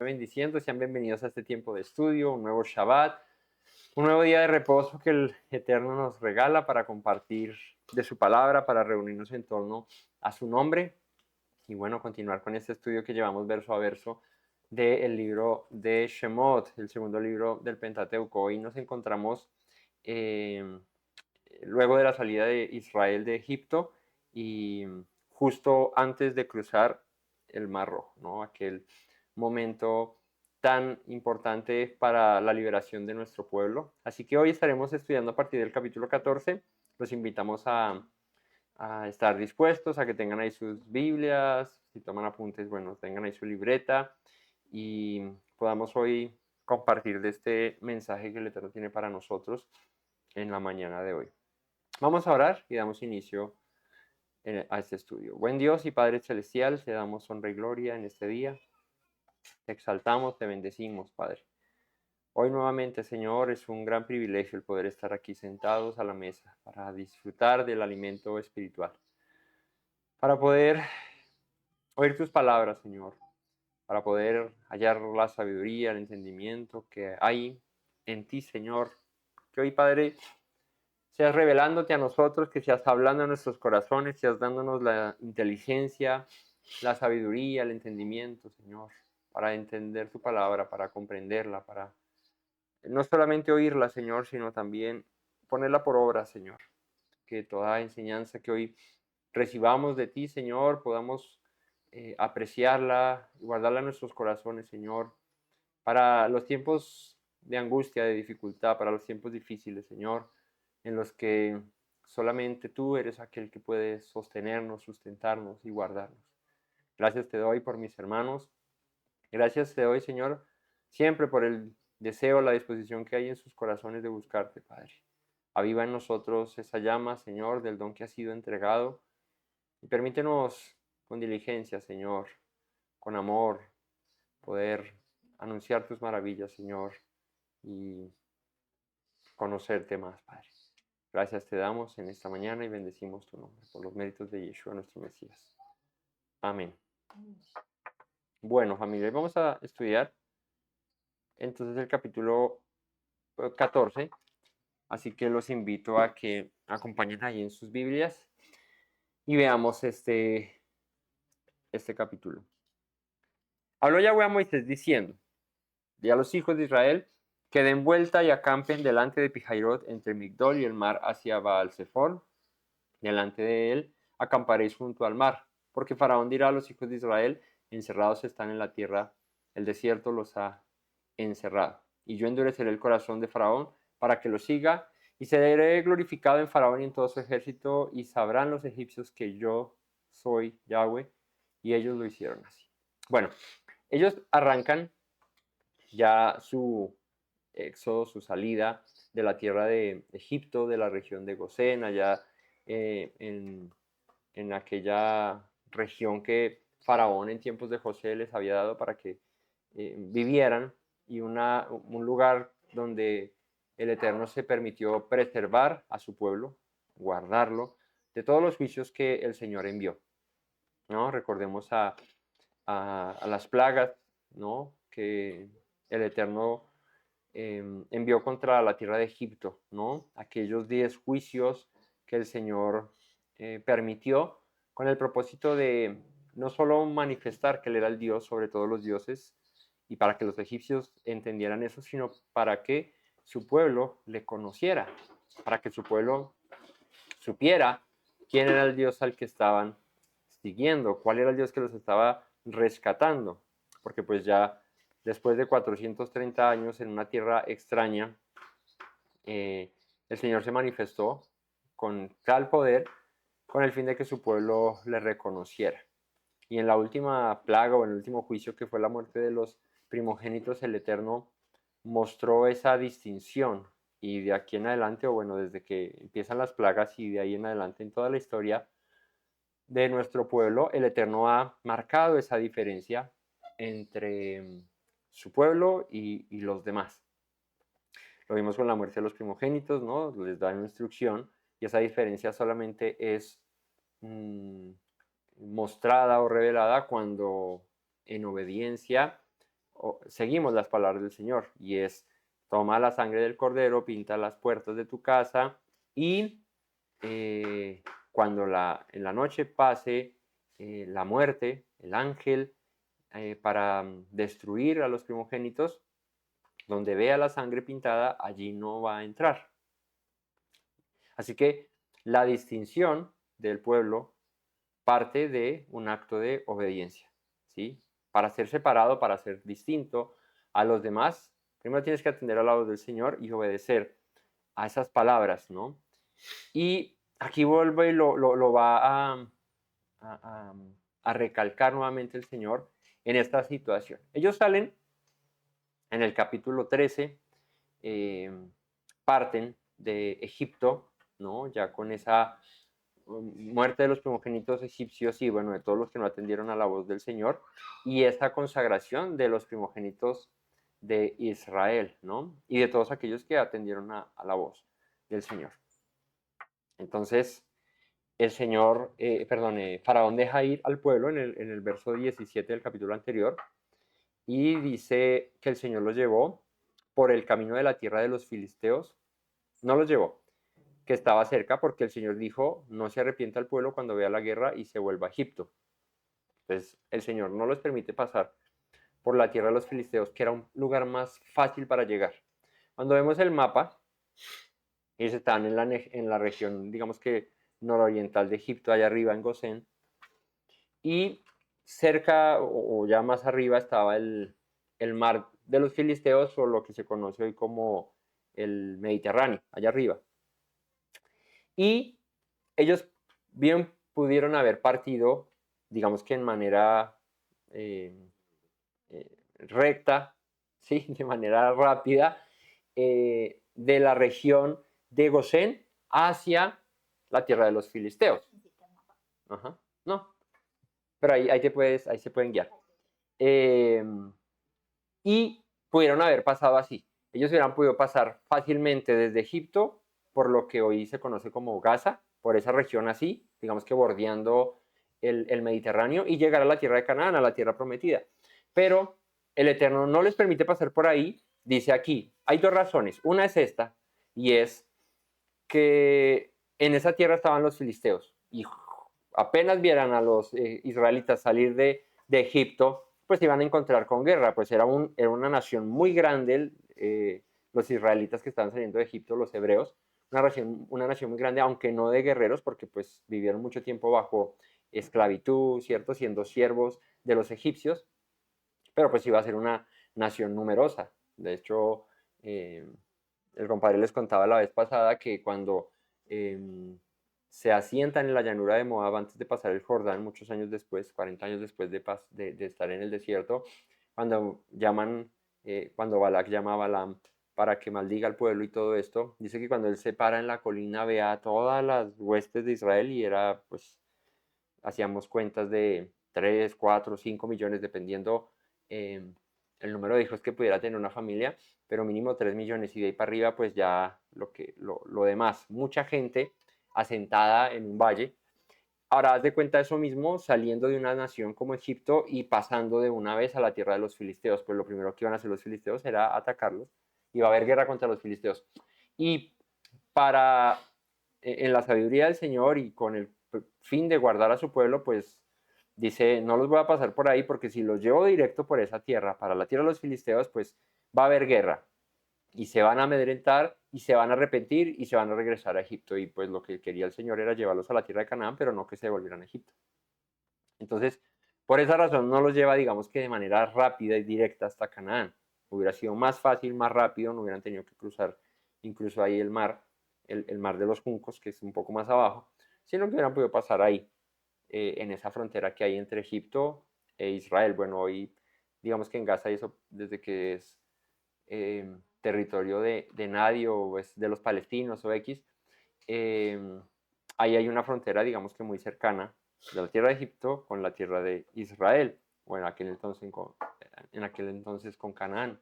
bendiciendo. Sean bienvenidos a este tiempo de estudio, un nuevo Shabbat, un nuevo día de reposo que el Eterno nos regala para compartir de su palabra, para reunirnos en torno a su nombre y bueno, continuar con este estudio que llevamos verso a verso del libro de Shemot, el segundo libro del Pentateuco. Hoy nos encontramos luego de la salida de Israel de Egipto y justo antes de cruzar el Mar Rojo, ¿no? Aquel momento tan importante para la liberación de nuestro pueblo. Así que hoy estaremos estudiando a partir del capítulo 14. Los invitamos a estar dispuestos, a que tengan ahí sus Biblias, si toman apuntes, bueno, tengan ahí su libreta y podamos hoy compartir de este mensaje que el Eterno tiene para nosotros en la mañana de hoy. Vamos a orar y damos inicio a este estudio. Buen Dios y Padre Celestial, te damos honra y gloria en este día. Te exaltamos, te bendecimos, Padre. Hoy nuevamente, Señor, es un gran privilegio el poder estar aquí sentados a la mesa para disfrutar del alimento espiritual, para poder oír tus palabras, Señor, para poder hallar la sabiduría, el entendimiento que hay en ti, Señor. Que hoy, Padre, seas revelándote a nosotros, que seas hablando a nuestros corazones, seas dándonos la inteligencia, la sabiduría, el entendimiento, Señor, para entender tu palabra, para comprenderla, para no solamente oírla, Señor, sino también ponerla por obra, Señor. Que toda enseñanza que hoy recibamos de ti, Señor, podamos apreciarla y guardarla en nuestros corazones, Señor, para los tiempos de angustia, de dificultad, para los tiempos difíciles, Señor, en los que solamente tú eres aquel que puede sostenernos, sustentarnos y guardarnos. Gracias te doy por mis hermanos. Gracias te doy, Señor, siempre por el deseo, la disposición que hay en sus corazones de buscarte, Padre. Aviva en nosotros esa llama, Señor, del don que ha sido entregado y permítenos con diligencia, Señor, con amor, poder anunciar tus maravillas, Señor, y conocerte más, Padre. Gracias te damos en esta mañana y bendecimos tu nombre por los méritos de Yeshua, nuestro Mesías. Amén. Bueno, familia, hoy vamos a estudiar entonces el capítulo 14, así que los invito a que acompañen ahí en sus Biblias y veamos este capítulo. Habló Yahweh a Moisés diciendo: di a los hijos de Israel que den vuelta y acampen delante de Pihairot entre Migdol y el mar hacia Baal-Zephon. Delante de él acamparéis junto al mar, porque Faraón dirá a los hijos de Israel: encerrados están en la tierra, el desierto los ha encerrado. Y yo endureceré el corazón de Faraón para que lo siga, y seré glorificado en Faraón y en todo su ejército, y sabrán los egipcios que yo soy Yahweh, y ellos lo hicieron así. Bueno, ellos arrancan ya su éxodo, su salida de la tierra de Egipto, de la región de Gosén, allá en aquella región que Faraón en tiempos de José les había dado para que vivieran, y un lugar donde el Eterno se permitió preservar a su pueblo, guardarlo de todos los juicios que el Señor envió, ¿no? Recordemos a las plagas, ¿no?, que el Eterno envió contra la tierra de Egipto, ¿no? Aquellos 10 juicios que el Señor permitió con el propósito de no solo manifestar que Él era el Dios sobre todos los dioses y para que los egipcios entendieran eso, sino para que su pueblo le conociera, para que su pueblo supiera quién era el Dios al que estaban siguiendo, cuál era el Dios que los estaba rescatando, porque pues ya después de 430 años en una tierra extraña, el Señor se manifestó con tal poder con el fin de que su pueblo le reconociera. Y en la última plaga o en el último juicio, que fue la muerte de los primogénitos, el Eterno mostró esa distinción, y de aquí en adelante, o bueno, desde que empiezan las plagas y de ahí en adelante en toda la historia de nuestro pueblo, el Eterno ha marcado esa diferencia entre su pueblo y los demás. Lo vimos con la muerte de los primogénitos, ¿no? Les da una instrucción y esa diferencia solamente es mostrada o revelada cuando en obediencia seguimos las palabras del Señor, y es: toma la sangre del cordero, pinta las puertas de tu casa, y cuando en la noche pase la muerte, el ángel, para destruir a los primogénitos, donde vea la sangre pintada, allí no va a entrar. Así que la distinción del pueblo parte de un acto de obediencia, ¿sí? Para ser separado, para ser distinto a los demás, primero tienes que atender a la voz del Señor y obedecer a esas palabras, ¿no? Y aquí vuelve y lo va a recalcar nuevamente el Señor en esta situación. Ellos salen en el capítulo 13, parten de Egipto, ¿no? Ya con esa muerte de los primogénitos egipcios y bueno, de todos los que no atendieron a la voz del Señor, y esa consagración de los primogénitos de Israel, ¿no? Y de todos aquellos que atendieron a la voz del Señor. Entonces, el Señor, Faraón deja ir al pueblo en el verso 17 del capítulo anterior, y dice que el Señor los llevó por el camino de la tierra de los filisteos. No los llevó, que estaba cerca, porque el Señor dijo: no se arrepienta el pueblo cuando vea la guerra y se vuelva a Egipto. Entonces el Señor no les permite pasar por la tierra de los filisteos, que era un lugar más fácil para llegar. Cuando vemos el mapa, ellos estaban en la región, digamos que nororiental de Egipto, allá arriba en Gosén, y cerca o ya más arriba estaba el mar de los filisteos, o lo que se conoce hoy como el Mediterráneo, allá arriba. Y ellos bien pudieron haber partido, digamos que en manera recta, ¿sí? De manera rápida, de la región de Gosén hacia la tierra de los filisteos. Ajá. No, pero ahí se pueden guiar. Y pudieron haber pasado así. Ellos hubieran podido pasar fácilmente desde Egipto, por lo que hoy se conoce como Gaza, por esa región así, digamos que bordeando el Mediterráneo, y llegar a la tierra de Canaán, a la tierra prometida. Pero el Eterno no les permite pasar por ahí. Dice aquí, hay dos razones. Una es esta, y es que en esa tierra estaban los filisteos, y apenas vieran a los israelitas salir de Egipto, pues iban a encontrar con guerra, pues era una nación muy grande, los israelitas que estaban saliendo de Egipto, los hebreos, una nación muy grande, aunque no de guerreros, porque pues vivieron mucho tiempo bajo esclavitud, ¿cierto? Siendo siervos de los egipcios, pero pues iba a ser una nación numerosa. De hecho, el compadre les contaba la vez pasada que cuando se asientan en la llanura de Moab antes de pasar el Jordán, muchos años después, 40 años después de estar en el desierto, cuando cuando Balac llama a Balaam para que maldiga al pueblo y todo esto, dice que cuando él se para en la colina ve a todas las huestes de Israel, y era, pues, hacíamos cuentas de 3, 4, 5 millones, dependiendo el número de hijos que pudiera tener una familia, pero mínimo 3 millones, y de ahí para arriba pues ya lo demás, mucha gente asentada en un valle. Ahora haz de cuenta eso mismo saliendo de una nación como Egipto y pasando de una vez a la tierra de los filisteos. Pues lo primero que iban a hacer los filisteos era atacarlos, y va a haber guerra contra los filisteos. Y para, en la sabiduría del Señor y con el fin de guardar a su pueblo, pues dice: no los voy a pasar por ahí, porque si los llevo directo por esa tierra, para la tierra de los filisteos, pues va a haber guerra, y se van a amedrentar, y se van a arrepentir, y se van a regresar a Egipto. Y pues lo que quería el Señor era llevarlos a la tierra de Canaán, pero no que se devolvieran a Egipto. Entonces, por esa razón no los lleva, digamos que de manera rápida y directa hasta Canaán. Hubiera sido más fácil, más rápido, no hubieran tenido que cruzar incluso ahí el mar de los Juncos, que es un poco más abajo, sino que hubieran podido pasar ahí, en esa frontera que hay entre Egipto e Israel. Bueno, hoy digamos que en Gaza, eso desde que es territorio de nadie, o es de los palestinos o X, ahí hay una frontera, digamos que muy cercana, de la tierra de Egipto con la tierra de Israel, o en aquel entonces con Canaán.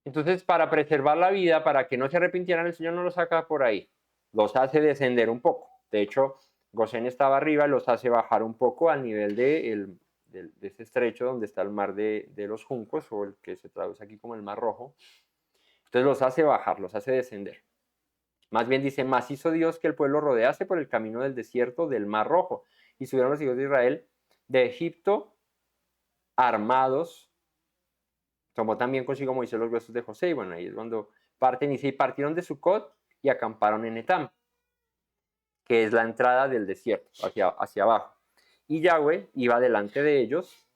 Entonces, para preservar la vida, para que no se arrepintieran, el Señor no los saca por ahí, los hace descender un poco. De hecho, Gosén estaba arriba, los hace bajar un poco al nivel de ese estrecho donde está el mar de los juncos, o el que se traduce aquí como el mar rojo. Entonces los hace bajar, los hace descender. Más bien dice, más hizo Dios que el pueblo rodease por el camino del desierto del mar rojo. Y subieron los hijos de Israel de Egipto armados. Tomó también consigo Moisés los huesos de José. Y bueno, ahí es cuando parten. Y partieron de Sucot y acamparon en Etam, que es la entrada del desierto, hacia abajo. Y Yahweh iba delante de ellos.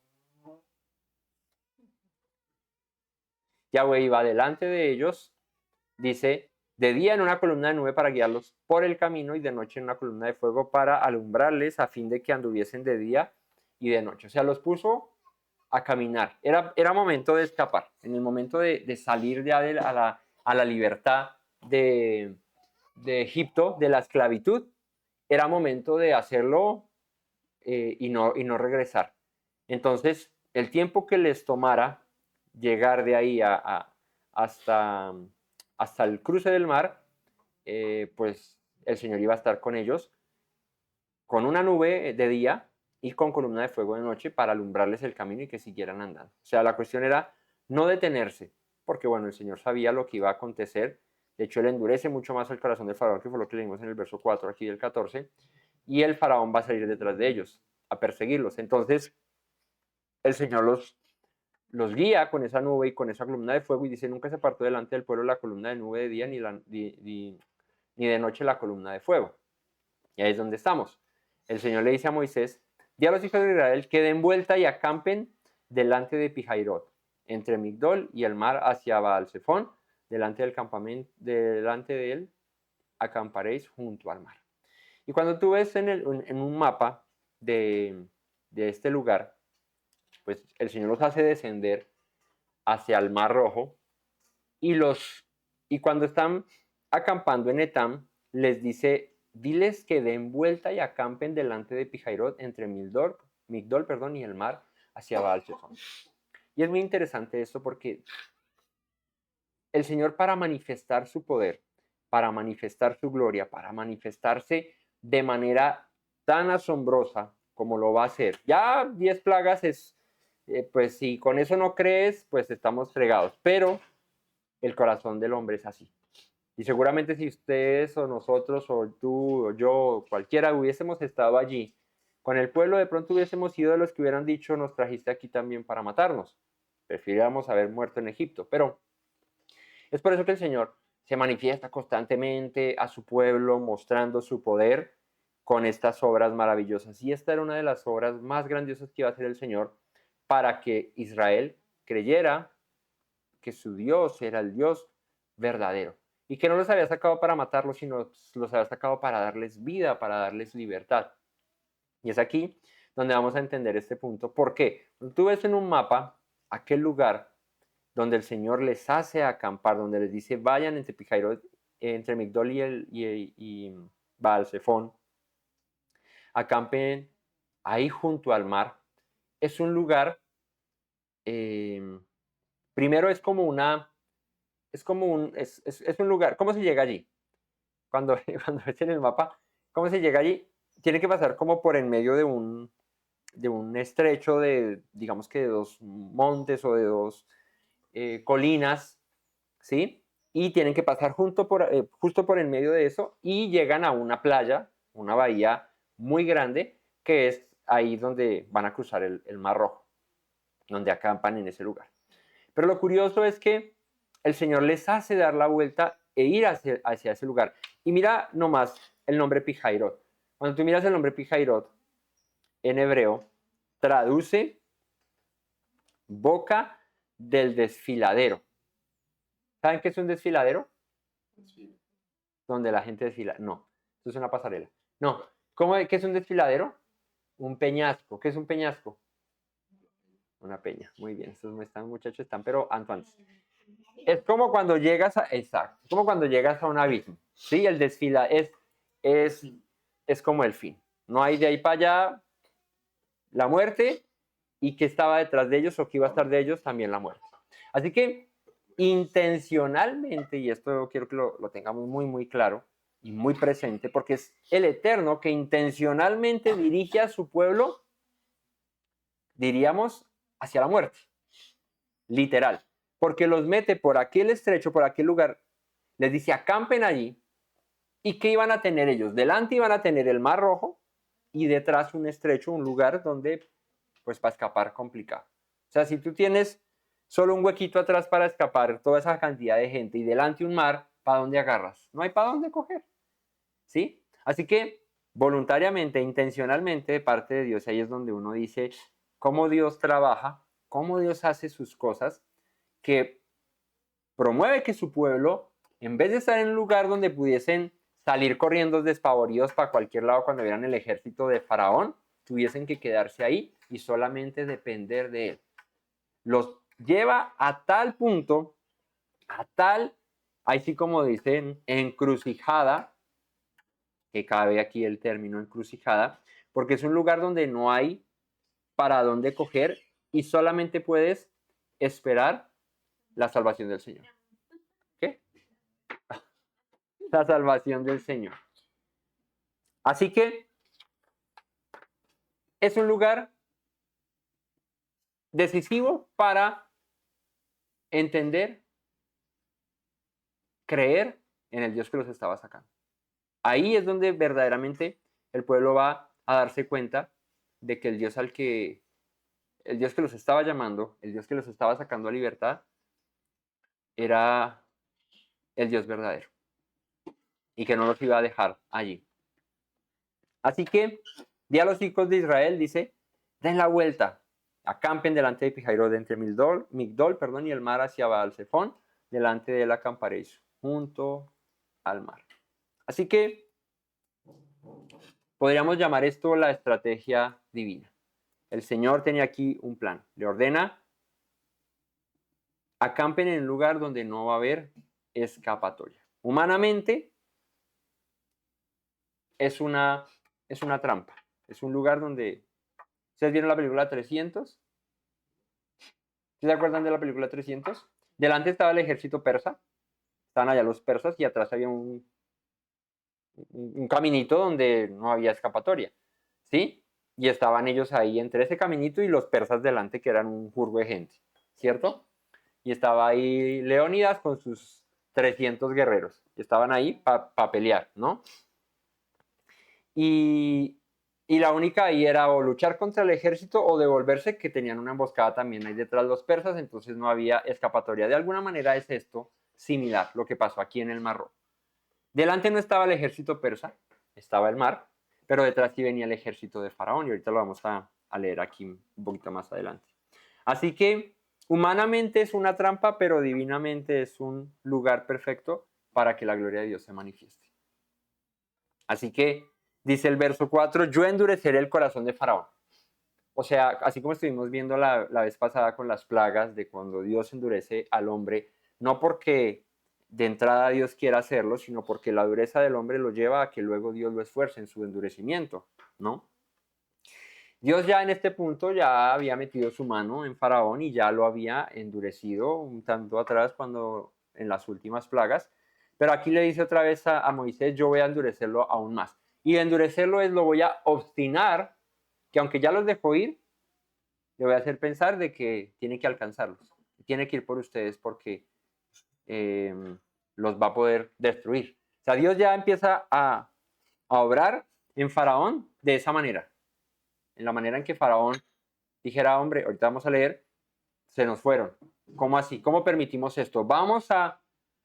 Yahweh iba delante de ellos, dice, de día en una columna de nube para guiarlos por el camino y de noche en una columna de fuego para alumbrarles a fin de que anduviesen de día y de noche. O sea, los puso a caminar. Era momento de escapar, en el momento de salir ya a la libertad de Egipto, de la esclavitud. Era momento de hacerlo y no regresar. Entonces, el tiempo que les tomara llegar de ahí hasta el cruce del mar, pues el Señor iba a estar con ellos, con una nube de día y con columna de fuego de noche para alumbrarles el camino y que siguieran andando. O sea, la cuestión era no detenerse, porque bueno, el Señor sabía lo que iba a acontecer. De hecho, él endurece mucho más el corazón del faraón, que fue lo que leímos en el verso 4 aquí del 14, y el faraón va a salir detrás de ellos a perseguirlos. Entonces, el Señor los guía con esa nube y con esa columna de fuego, y dice, nunca se apartó delante del pueblo la columna de nube de día ni de noche la columna de fuego. Y ahí es donde estamos. El Señor le dice a Moisés, di a los hijos de Israel que den vuelta y acampen delante de Pihairot, entre Migdol y el mar hacia Baal-Zephón, delante del campamento, delante de él acamparéis junto al mar. Y cuando tú ves en un mapa de este lugar, pues el Señor los hace descender hacia el Mar Rojo y cuando están acampando en Etam, les dice, diles que den vuelta y acampen delante de Pihairot entre Migdol, y el mar hacia Baal-Zephón. Y es muy interesante esto porque el Señor, para manifestar su poder, para manifestar su gloria, para manifestarse de manera tan asombrosa como lo va a hacer. Ya 10 plagas es, pues si con eso no crees, pues estamos fregados. Pero el corazón del hombre es así. Y seguramente si ustedes o nosotros o tú o yo, cualquiera hubiésemos estado allí, con el pueblo de pronto hubiésemos sido de los que hubieran dicho, nos trajiste aquí también para matarnos. Prefiriéramos haber muerto en Egipto. Pero es por eso que el Señor se manifiesta constantemente a su pueblo, mostrando su poder con estas obras maravillosas. Y esta era una de las obras más grandiosas que iba a hacer el Señor para que Israel creyera que su Dios era el Dios verdadero y que no los había sacado para matarlos, sino los había sacado para darles vida, para darles libertad. Y es aquí donde vamos a entender este punto. ¿Por qué? Tú ves en un mapa aquel lugar donde el Señor les hace acampar, donde les dice, vayan entre Pihairot, entre Migdol y Baal-Zephón, acampen ahí junto al mar. Es un lugar, primero es como es un lugar, ¿cómo se llega allí? Cuando ves en el mapa, ¿cómo se llega allí? Tiene que pasar como por en medio de un estrecho digamos que de dos montes o de dos colinas, ¿sí? Y tienen que pasar justo por en medio de eso y llegan a una playa, una bahía muy grande, que es ahí donde van a cruzar el Mar Rojo, donde acampan en ese lugar. Pero lo curioso es que el Señor les hace dar la vuelta e ir hacia ese lugar. Y mira nomás el nombre Pihairot. Cuando tú miras el nombre Pihairot en hebreo, traduce boca del desfiladero. ¿Saben qué es un desfiladero? Donde la gente desfila. No, eso es una pasarela. No, ¿qué es un desfiladero? Un peñasco. ¿Qué es un peñasco? Una peña. Muy bien, estos muchachos están, pero antes. Es como cuando llegas exacto, como cuando llegas a un abismo. Sí, el desfila es como el fin. No hay de ahí para allá la muerte, y que estaba detrás de ellos o que iba a estar de ellos también la muerte. Así que intencionalmente, y esto quiero que lo tengamos muy, muy claro y muy presente, porque es el Eterno que intencionalmente dirige a su pueblo diríamos, hacia la muerte, literal, porque los mete por aquel estrecho, por aquel lugar, les dice acampen allí, y ¿qué iban a tener ellos? Delante iban a tener el Mar Rojo y detrás un estrecho, un lugar donde, pues para escapar complicado. O sea, si tú tienes solo un huequito atrás para escapar, toda esa cantidad de gente y delante un mar, ¿para dónde agarras? No hay para dónde coger, ¿sí? Así que voluntariamente, intencionalmente de parte de Dios, ahí es donde uno dice cómo Dios trabaja, cómo Dios hace sus cosas, que promueve que su pueblo, en vez de estar en un lugar donde pudiesen salir corriendo despavoridos para cualquier lado cuando vieran el ejército de Faraón, tuviesen que quedarse ahí y solamente depender de él. Los lleva a tal punto, a tal, ahí sí como dicen, encrucijada, que cabe aquí el término encrucijada, porque es un lugar donde no hay para dónde coger y solamente puedes esperar la salvación del Señor. ¿Qué? La salvación del Señor. Así que es un lugar decisivo para entender, creer en el Dios que los estaba sacando. Ahí es donde verdaderamente el pueblo va a darse cuenta de que el Dios el Dios que los estaba llamando, el Dios que los estaba sacando a libertad, era el Dios verdadero y que no los iba a dejar allí. Así que di a los hijos de Israel, dice, den la vuelta, acampen delante de Pihairot entre Migdol, y el mar hacia Baal-Zephón, delante de la acamparéis, junto al mar. Así que podríamos llamar esto la estrategia divina. El Señor tenía aquí un plan. Le ordena, acampen en un lugar donde no va a haber escapatoria. Humanamente es una trampa. Es un lugar donde... ¿Ustedes vieron la película 300? ¿Se acuerdan de la película 300? Delante estaba el ejército persa, estaban allá los persas y atrás había un caminito donde no había escapatoria, ¿sí? Y estaban ellos ahí entre ese caminito y los persas delante, que eran un jurgo de gente, ¿cierto? Y estaba ahí Leónidas con sus 300 guerreros, y estaban ahí para pelear, ¿no? Y la única ahí era o luchar contra el ejército o devolverse, que tenían una emboscada también ahí detrás los persas, entonces no había escapatoria. De alguna manera es esto similar, lo que pasó aquí en el Mar Rojo. Delante no estaba el ejército persa, estaba el mar, pero detrás sí venía el ejército de Faraón, y ahorita lo vamos a leer aquí un poquito más adelante. Así que humanamente es una trampa, pero divinamente es un lugar perfecto para que la gloria de Dios se manifieste. Así que dice el verso 4, yo endureceré el corazón de Faraón. O sea, así como estuvimos viendo la vez pasada con las plagas, de cuando Dios endurece al hombre, no porque de entrada Dios quiera hacerlo, sino porque la dureza del hombre lo lleva a que luego Dios lo esfuerce en su endurecimiento, ¿no? Dios ya en este punto ya había metido su mano en Faraón y ya lo había endurecido un tanto atrás cuando en las últimas plagas, pero aquí le dice otra vez a Moisés, yo voy a endurecerlo aún más. Y endurecerlo es, lo voy a obstinar, que aunque ya los dejó ir, le voy a hacer pensar de que tiene que alcanzarlos, tiene que ir por ustedes porque eh, los va a poder destruir. O sea, Dios ya empieza a obrar en Faraón de esa manera, en la manera en que Faraón dijera, hombre, ahorita vamos a leer, se nos fueron. ¿Cómo así? ¿Cómo permitimos esto? Vamos a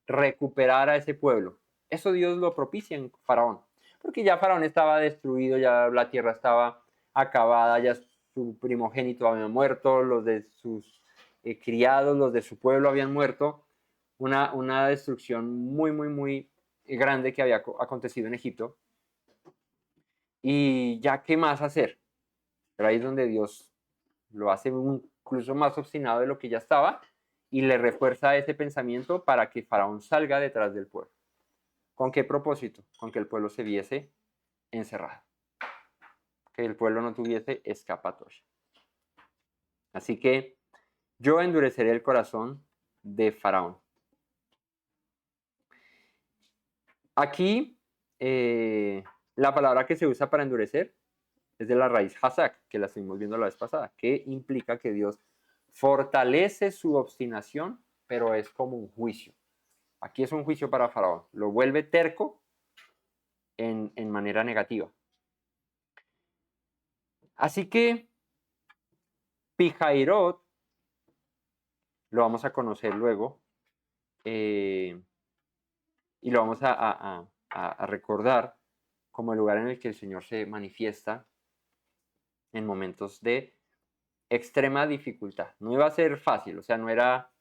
recuperar a ese pueblo. Eso Dios lo propicia en Faraón, porque ya Faraón estaba destruido, ya la tierra estaba acabada, ya su primogénito había muerto, los de sus criados, los de su pueblo habían muerto. Una destrucción muy, muy, muy grande que había acontecido en Egipto. Y ya, ¿qué más hacer? Pero ahí es donde Dios lo hace incluso más obstinado de lo que ya estaba y le refuerza ese pensamiento para que Faraón salga detrás del pueblo. ¿Con qué propósito? Con que el pueblo se viese encerrado, que el pueblo no tuviese escapatoria. Así que yo endureceré el corazón de Faraón. Aquí la palabra que se usa para endurecer es de la raíz Hazak, que la estuvimos viendo la vez pasada, que implica que Dios fortalece su obstinación, pero es como un juicio. Aquí es un juicio para Faraón, lo vuelve terco en manera negativa. Así que Pihairot, lo vamos a conocer luego, y lo vamos a recordar como el lugar en el que el Señor se manifiesta en momentos de extrema dificultad. No iba a ser fácil, o sea, no era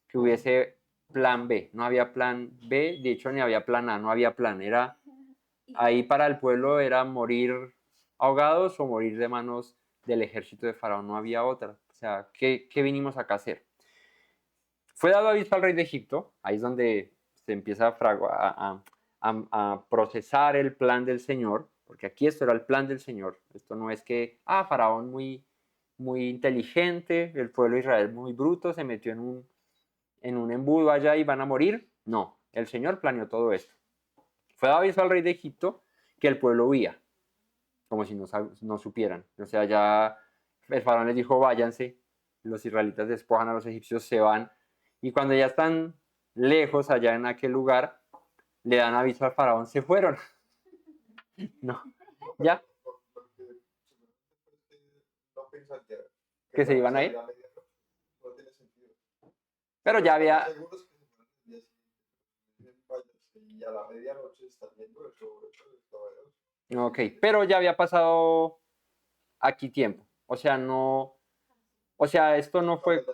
que hubiese plan B, no había plan B, de hecho ni había plan A, no había plan, era ahí para el pueblo era morir ahogados o morir de manos del ejército de Faraón, no había otra. O sea, ¿qué vinimos acá a hacer? Fue dado aviso al rey de Egipto, ahí es donde se empieza a procesar el plan del Señor, porque aquí esto era el plan del Señor. Esto no es que, Faraón muy inteligente, el pueblo de Israel muy bruto, se metió en un embudo allá y van a morir. No, el Señor planeó todo esto. Fue dado aviso al rey de Egipto que el pueblo huía, como si no supieran. O sea, ya el faraón les dijo, váyanse, los israelitas despojan a los egipcios, se van, y cuando ya están lejos allá en aquel lugar, le dan aviso al faraón, se fueron. No, ya, que se iban a ir. Pero ya había... Ok, pero ya había pasado aquí tiempo. O sea, no... O sea, esto no fue...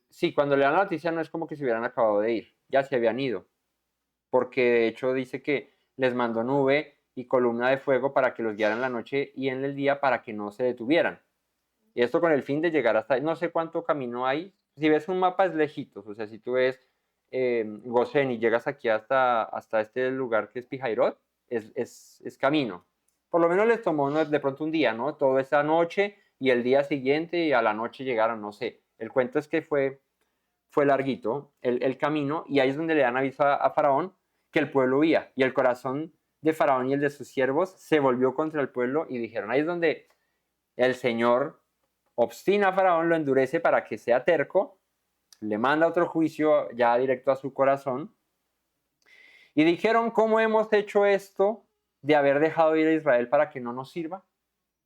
Sí, cuando le dan la noticia no es como que se hubieran acabado de ir, ya se habían ido. Porque de hecho dice que les mandó nube y columna de fuego para que los guiaran en la noche y en el día para que no se detuvieran. Y esto con el fin de llegar hasta, no sé cuánto camino hay. Si ves un mapa es lejitos, o sea, si tú ves Gosén y llegas aquí hasta este lugar que es Pihairot, es camino. Por lo menos les tomó de pronto un día, ¿no? Toda esa noche y el día siguiente y a la noche llegaron, no sé. El cuento es que fue larguito el camino y ahí es donde le dan aviso a Faraón que el pueblo huía y el corazón de Faraón y el de sus siervos se volvió contra el pueblo y dijeron, ahí es donde el Señor obstina a Faraón, lo endurece para que sea terco, le manda otro juicio ya directo a su corazón y dijeron, ¿cómo hemos hecho esto de haber dejado ir a Israel para que no nos sirva?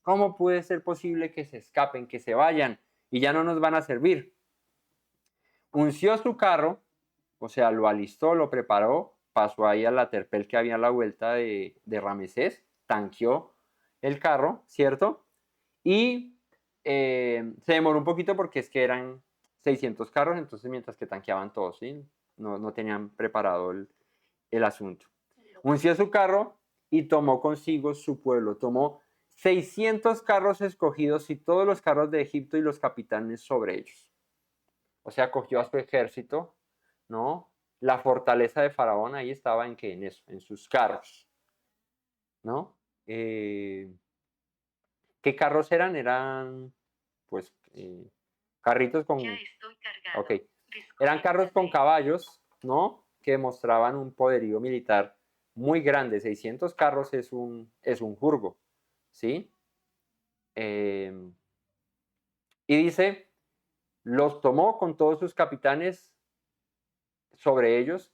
¿Cómo puede ser posible que se escapen, que se vayan y ya no nos van a servir? Unció su carro, o sea, lo alistó, lo preparó, pasó ahí a la terpel que había a la vuelta de Ramesés, tanqueó el carro, ¿cierto? Y se demoró un poquito porque es que eran 600 carros, entonces mientras que tanqueaban todos, ¿sí? No tenían preparado el asunto. Unció su carro y tomó consigo su pueblo, tomó 600 carros escogidos y todos los carros de Egipto y los capitanes sobre ellos. O sea, cogió a su ejército, ¿no? La fortaleza de Faraón ahí estaba en que en eso, en sus carros, ¿no? ¿Qué carros eran? Eran, pues, carritos con... Ya estoy cargado. Ok. Eran carros con caballos, ¿no? Que demostraban un poderío militar muy grande. 600 carros es un jurgo, ¿sí? Y dice, los tomó con todos sus capitanes sobre ellos.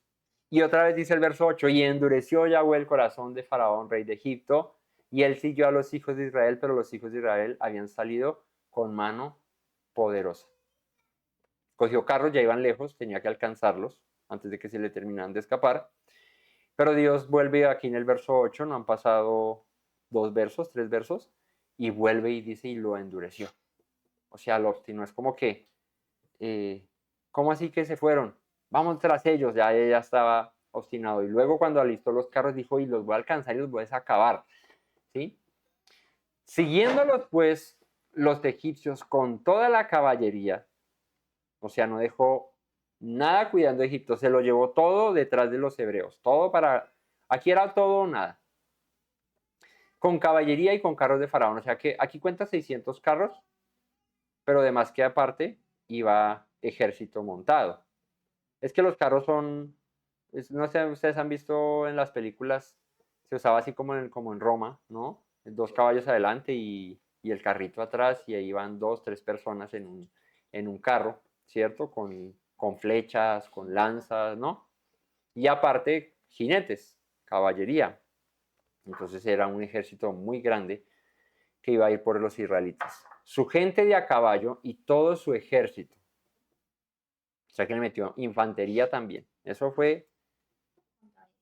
Y otra vez dice el verso 8, y endureció Yahweh el corazón de Faraón, rey de Egipto, y él siguió a los hijos de Israel, pero los hijos de Israel habían salido con mano poderosa. Cogió carros, ya iban lejos, tenía que alcanzarlos antes de que se le terminaran de escapar. Pero Dios vuelve aquí en el verso 8, no han pasado 3 versos, y vuelve y dice, y lo endureció. O sea, lo obstinó. Es como que, ¿cómo así que se fueron? Vamos tras ellos, ya ella estaba obstinado. Y luego cuando alistó los carros dijo, y los voy a alcanzar y los voy a acabar. ¿Sí? Siguiéndolos pues los egipcios con toda la caballería, o sea, no dejó nada cuidando a Egipto, se lo llevó todo detrás de los hebreos, todo para, aquí era todo o nada, con caballería y con carros de Faraón, o sea que aquí cuenta 600 carros, pero además que aparte iba ejército montado. Es que los carros son, no sé, ustedes han visto en las películas, se usaba así como en Roma, ¿no? 2 caballos adelante y el carrito atrás, y ahí van 2, 3 personas en un carro, ¿cierto? Con flechas, con lanzas, ¿no? Y aparte, jinetes, caballería. Entonces era un ejército muy grande que iba a ir por los israelitas. Su gente de a caballo y todo su ejército. O sea que le metió infantería también. Eso fue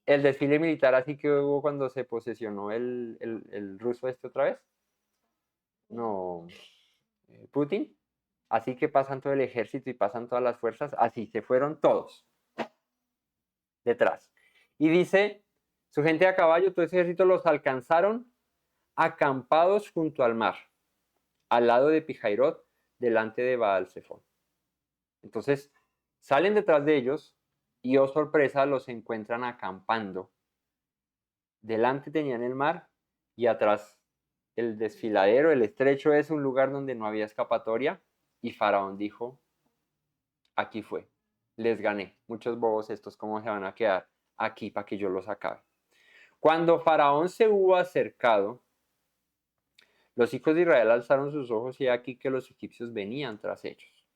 el desfile militar así que hubo cuando se posesionó el ruso este otra vez. No, Putin. Así que pasan todo el ejército y pasan todas las fuerzas. Así se fueron todos detrás. Y dice, su gente a caballo, todo ese ejército los alcanzaron acampados junto al mar, al lado de Pijairot, delante de Baal-Zephón. Entonces, salen detrás de ellos y, oh sorpresa, los encuentran acampando. Delante tenían el mar y atrás el desfiladero. El estrecho es un lugar donde no había escapatoria. Y Faraón dijo, aquí fue, les gané. Muchos bobos estos, ¿cómo se van a quedar aquí para que yo los acabe? Cuando Faraón se hubo acercado, los hijos de Israel alzaron sus ojos y aquí que los egipcios venían tras ellos.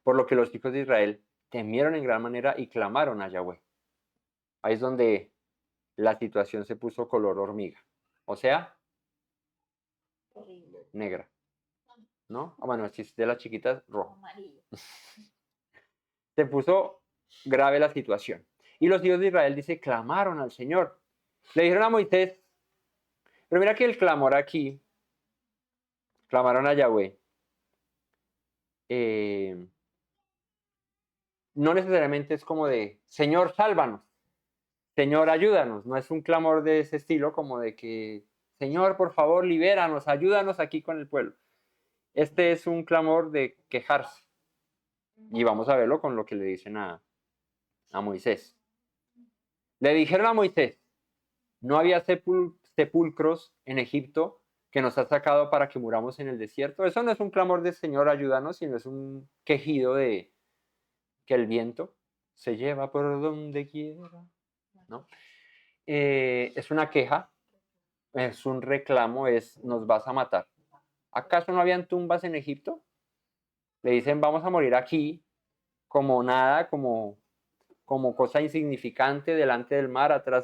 Por lo que los hijos de Israel temieron en gran manera y clamaron a Yahweh. Ahí es donde la situación se puso color hormiga. O sea, negra. ¿No? Bueno, si es de las chiquitas, rojo. Se puso grave la situación. Y los hijos de Israel, dice, clamaron al Señor. Le dijeron a Moisés, pero mira que el clamor aquí, clamaron a Yahweh, no necesariamente es como de, Señor, sálvanos, Señor, ayúdanos. No es un clamor de ese estilo como de que, Señor, por favor, libéranos, ayúdanos aquí con el pueblo. Este es un clamor de quejarse. Y vamos a verlo con lo que le dicen a Moisés. Le dijeron a Moisés, no había sepulcros en Egipto que nos ha sacado para que muramos en el desierto. Eso no es un clamor de Señor, ayúdanos, sino es un quejido de que el viento se lleva por donde quiera, ¿no? Es una queja, es un reclamo, es nos vas a matar. ¿Acaso no habían tumbas en Egipto? Le dicen vamos a morir aquí como nada, como cosa insignificante delante del mar, atrás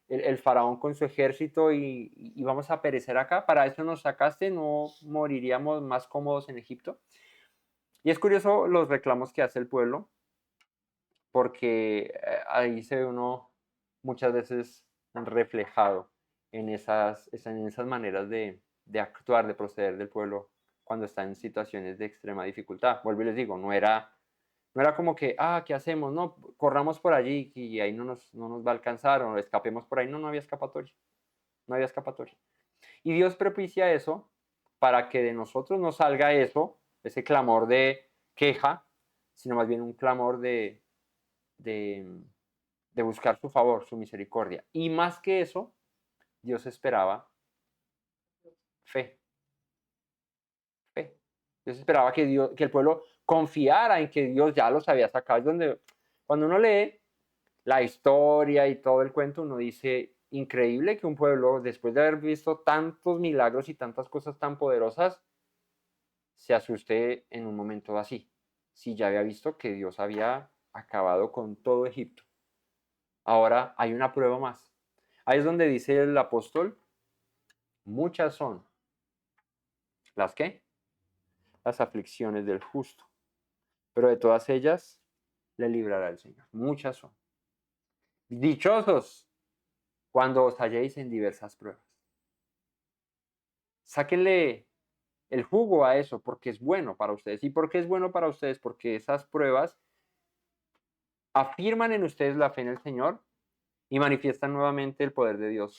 el faraón con su ejército y vamos a perecer acá. Para eso nos sacaste, no moriríamos más cómodos en Egipto. Y es curioso los reclamos que hace el pueblo, porque ahí se ve uno muchas veces reflejado en esas maneras de actuar, de proceder del pueblo cuando está en situaciones de extrema dificultad. Vuelvo y les digo, no era como que, ¿qué hacemos? No, corramos por allí y ahí no nos va a alcanzar o escapemos por ahí. No, no había escapatoria. No había escapatoria. Y Dios propicia eso para que de nosotros no salga eso, ese clamor de queja, sino más bien un clamor de buscar su favor, su misericordia. Y más que eso, Dios esperaba fe. Fe. Dios esperaba que el pueblo confiara en que Dios ya los había sacado. Es donde cuando uno lee la historia y todo el cuento, uno dice, increíble que un pueblo, después de haber visto tantos milagros y tantas cosas tan poderosas, se asuste en un momento así, si ya había visto que Dios había acabado con todo Egipto. Ahora hay una prueba más. Ahí es donde dice el apóstol, muchas son las que, las aflicciones del justo, pero de todas ellas le librará el Señor. Muchas son. Dichosos cuando os halléis en diversas pruebas. Sáquenle el jugo a eso porque es bueno para ustedes. ¿Y por qué es bueno para ustedes? Porque esas pruebas afirman en ustedes la fe en el Señor y manifiestan nuevamente el poder de Dios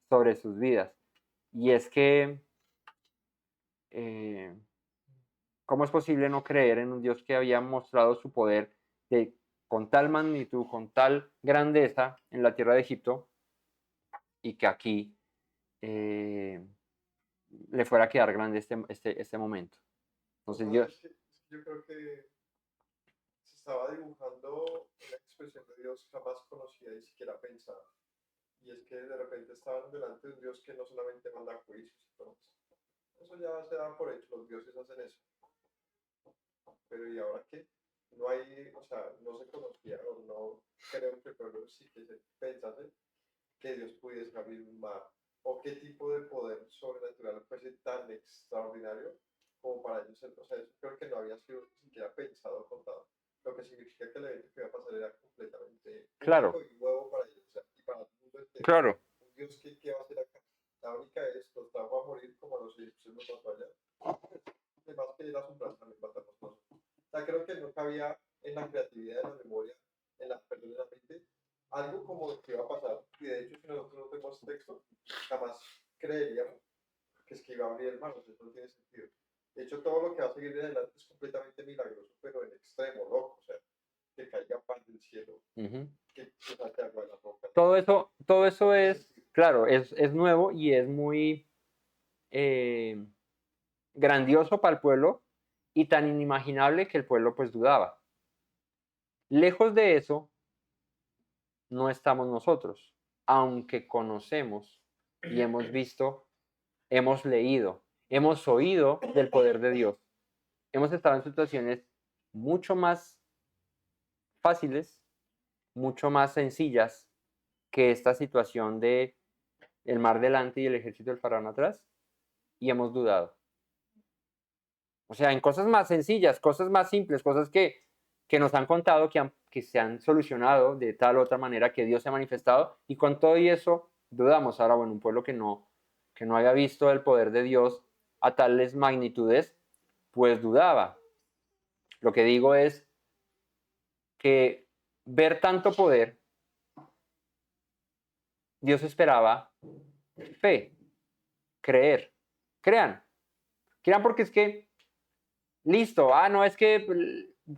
sobre sus vidas. Y es que, ¿cómo es posible no creer en un Dios que había mostrado su poder con tal magnitud, con tal grandeza en la tierra de Egipto y que aquí le fuera a quedar grande este momento? Entonces Dios... Yo creo que se estaba dibujando una expresión de Dios jamás conocida y siquiera pensada. Y es que de repente estaban delante de un Dios que no solamente manda juicios, eso ya se da por hecho, los dioses hacen eso. Pero ¿y ahora qué? No hay, o sea, no se conocía, o no creo que el pueblo sí que se pensase que Dios pudiese abrir un mar, o qué tipo de poder sobrenatural fuese tan extraordinario como para ellos, o sea, eso creo que no había sido ni siquiera pensado o contado, lo que significa que el evento que iba a pasar era completamente Claro, único y nuevo para ellos, o sea, y para el mundo entero. claro. Un Dios que, ¿qué va a hacer acá? La única es, los trajo a morir como a los egipcios los mató allá, además que ir a su plaza, también matarnos nosotros. O sea, creo que no cabía en la creatividad, en la memoria, perdón, en la mente, algo como que iba a pasar. Y de hecho, si nosotros no tenemos texto, jamás creeríamos que es que iba a abrir el mar, o sea, eso no tiene sentido. De hecho, todo lo que va a seguir de adelante es completamente milagroso, pero en extremo, loco. O sea, que caiga pan del cielo, Ujú. que salte agua de las rocas. Todo eso No tiene es, sentido. claro, es nuevo y es muy grandioso para el pueblo y tan inimaginable que el pueblo pues dudaba. Lejos de eso no estamos nosotros, aunque conocemos y hemos visto, hemos leído, hemos oído del poder de Dios. Hemos estado en situaciones mucho más fáciles, mucho más sencillas que esta situación de el mar delante y el ejército del faraón atrás y hemos dudado. O sea, en cosas más sencillas, cosas más simples, cosas que nos han contado que se han solucionado de tal u otra manera, que Dios se ha manifestado, y con todo y eso dudamos. Ahora, bueno, un pueblo que no haya visto el poder de Dios a tales magnitudes, pues dudaba. Lo que digo es que ver tanto poder, Dios esperaba fe, creer. Crean, crean porque es que listo, no, es que